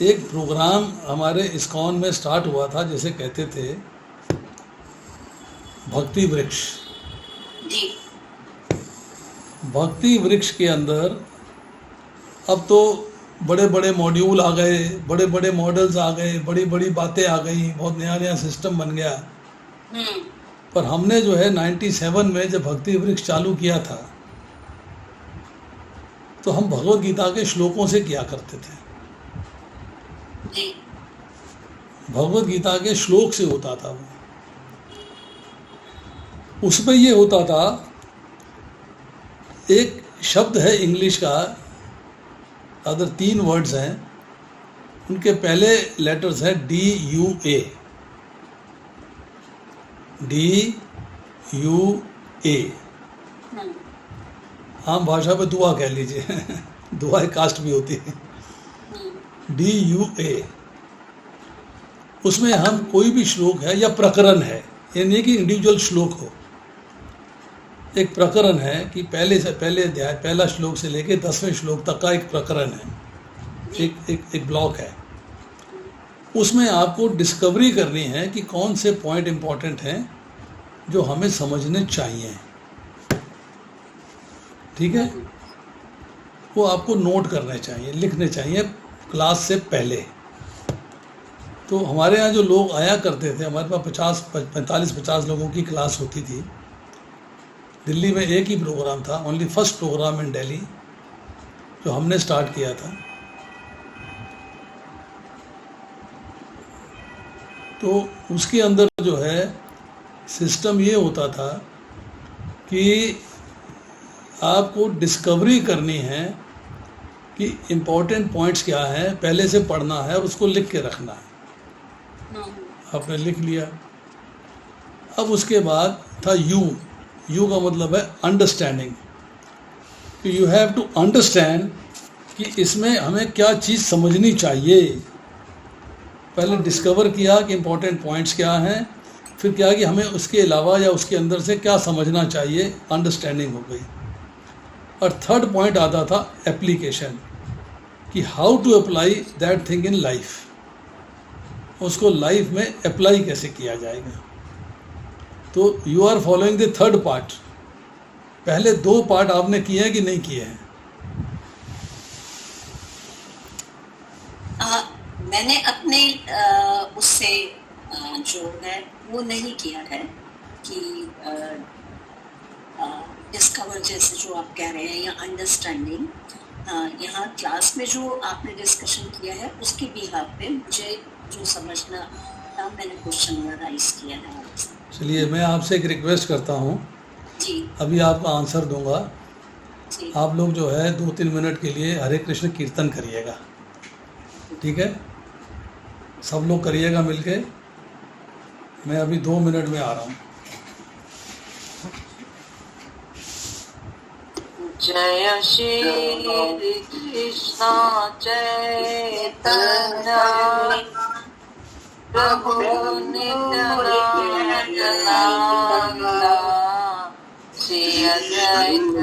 एक प्रोग्राम हमारे इस्कॉन में स्टार्ट हुआ था जिसे कहते थे भक्ति वृक्ष।
जी।
भक्ति वृक्ष के अंदर अब तो बड़े बड़े मॉड्यूल आ गए, बड़े बड़े मॉडल्स आ गए, बड़ी बड़ी बातें आ गई, बहुत नया नया सिस्टम बन गया। पर हमने जो है 97 में जब भक्ति वृक्ष चालू किया था तो हम भगवत गीता के श्लोकों से किया करते थे।
जी।
भगवत गीता के श्लोक से होता था वो। उसमें ये होता था, एक शब्द है इंग्लिश का, अदर 3 वर्ड्स हैं, उनके पहले लेटर्स हैं DUA। DUA आम भाषा में दुआ कह लीजिए दुआ एक कास्ट भी होती है। DUA, उसमें हम कोई भी श्लोक है या प्रकरण है, ये नहीं कि इंडिविजुअल श्लोक हो, एक प्रकरण है कि पहले से पहले अध्याय, पहला श्लोक से लेकर 10वें श्लोक तक का एक प्रकरण है, एक ब्लॉक है। उसमें आपको डिस्कवरी करनी है कि कौन से पॉइंट इम्पोर्टेंट हैं जो हमें समझने चाहिए, ठीक है। वो आपको नोट करने चाहिए, लिखने चाहिए क्लास से पहले। तो हमारे यहाँ जो लोग आया करते थे, हमारे पास 45 लोगों की क्लास होती थी। दिल्ली में एक ही प्रोग्राम था, ओनली फर्स्ट प्रोग्राम इन दिल्ली जो हमने स्टार्ट किया था। तो उसके अंदर जो है सिस्टम ये होता था कि आपको डिस्कवरी करनी है कि इम्पोर्टेंट पॉइंट्स क्या हैं, पहले से पढ़ना है और उसको लिख के रखना है। आपने लिख लिया। अब उसके बाद था यू का मतलब है अंडरस्टैंडिंग। तो यू हैव टू अंडरस्टैंड कि इसमें हमें क्या चीज़ समझनी चाहिए। पहले डिस्कवर किया कि इम्पोर्टेंट पॉइंट्स क्या हैं, फिर क्या कि हमें उसके अलावा या उसके अंदर से क्या समझना चाहिए, अंडरस्टैंडिंग हो गई। और थर्ड पॉइंट आता था एप्लीकेशन, कि how to apply that thing in life, उसको लाइफ में अप्लाई कैसे किया जाएगा। तो you are following the third part. पहले 2 पार्ट आपने किए हैं कि नहीं किए हैं?
मैंने अपने उससे जो है वो नहीं किया है कि डिस्कवर जैसे जो आप कह रहे हैं या अंडरस्टैंडिंग। यहाँ क्लास में जो आपने डिस्कशन किया है उसके बिहाफ पे मुझे जो समझना था मैंने क्वेश्चन राइज किया है।
चलिए मैं आपसे एक रिक्वेस्ट करता हूँ
जी।
अभी आपका आंसर दूंगा।
जी।
आप लोग जो है 2-3 मिनट के लिए हरे कृष्ण कीर्तन करिएगा, ठीक है। सब लोग करिएगा मिलके। मैं अभी 2 मिनट में आ रहा हूँ।
जय श्री कृष्ण चैतन्य प्रभु नित्यानंद श्री अद्वैत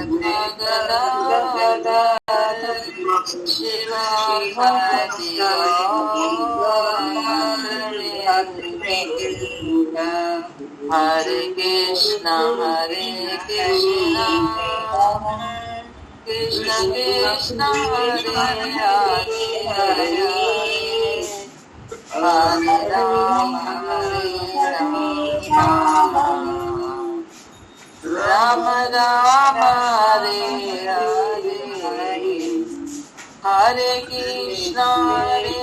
गदाधर शिवासादि हरे कृष्ण कृष्ण कृष्ण हरे हरे हरे राम राम राम हरे हरे हरे कृष्ण हरे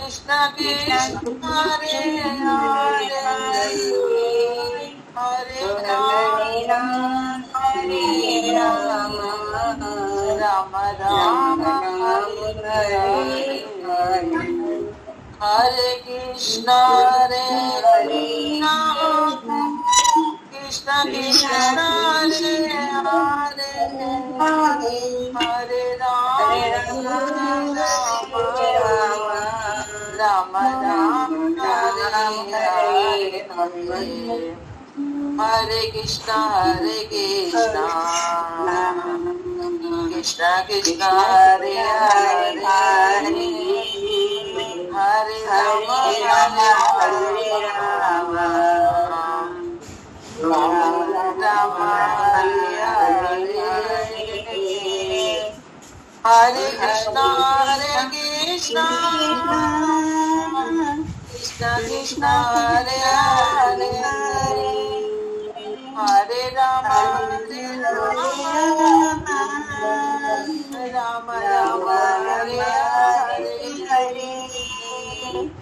कृष्ण कृष्ण हरे हरे हरे राम राम राम हरे हरे कृष्ण हरे कृष्ण कृष्ण हरे हरे हरे राम राम राम हरे हरे कृष्ण कृष्ण कृष्ण हरे हरे हरे राम राम हरे हरे कृष्ण कृष्ण कृष्ण हरे हरे हरे राम राम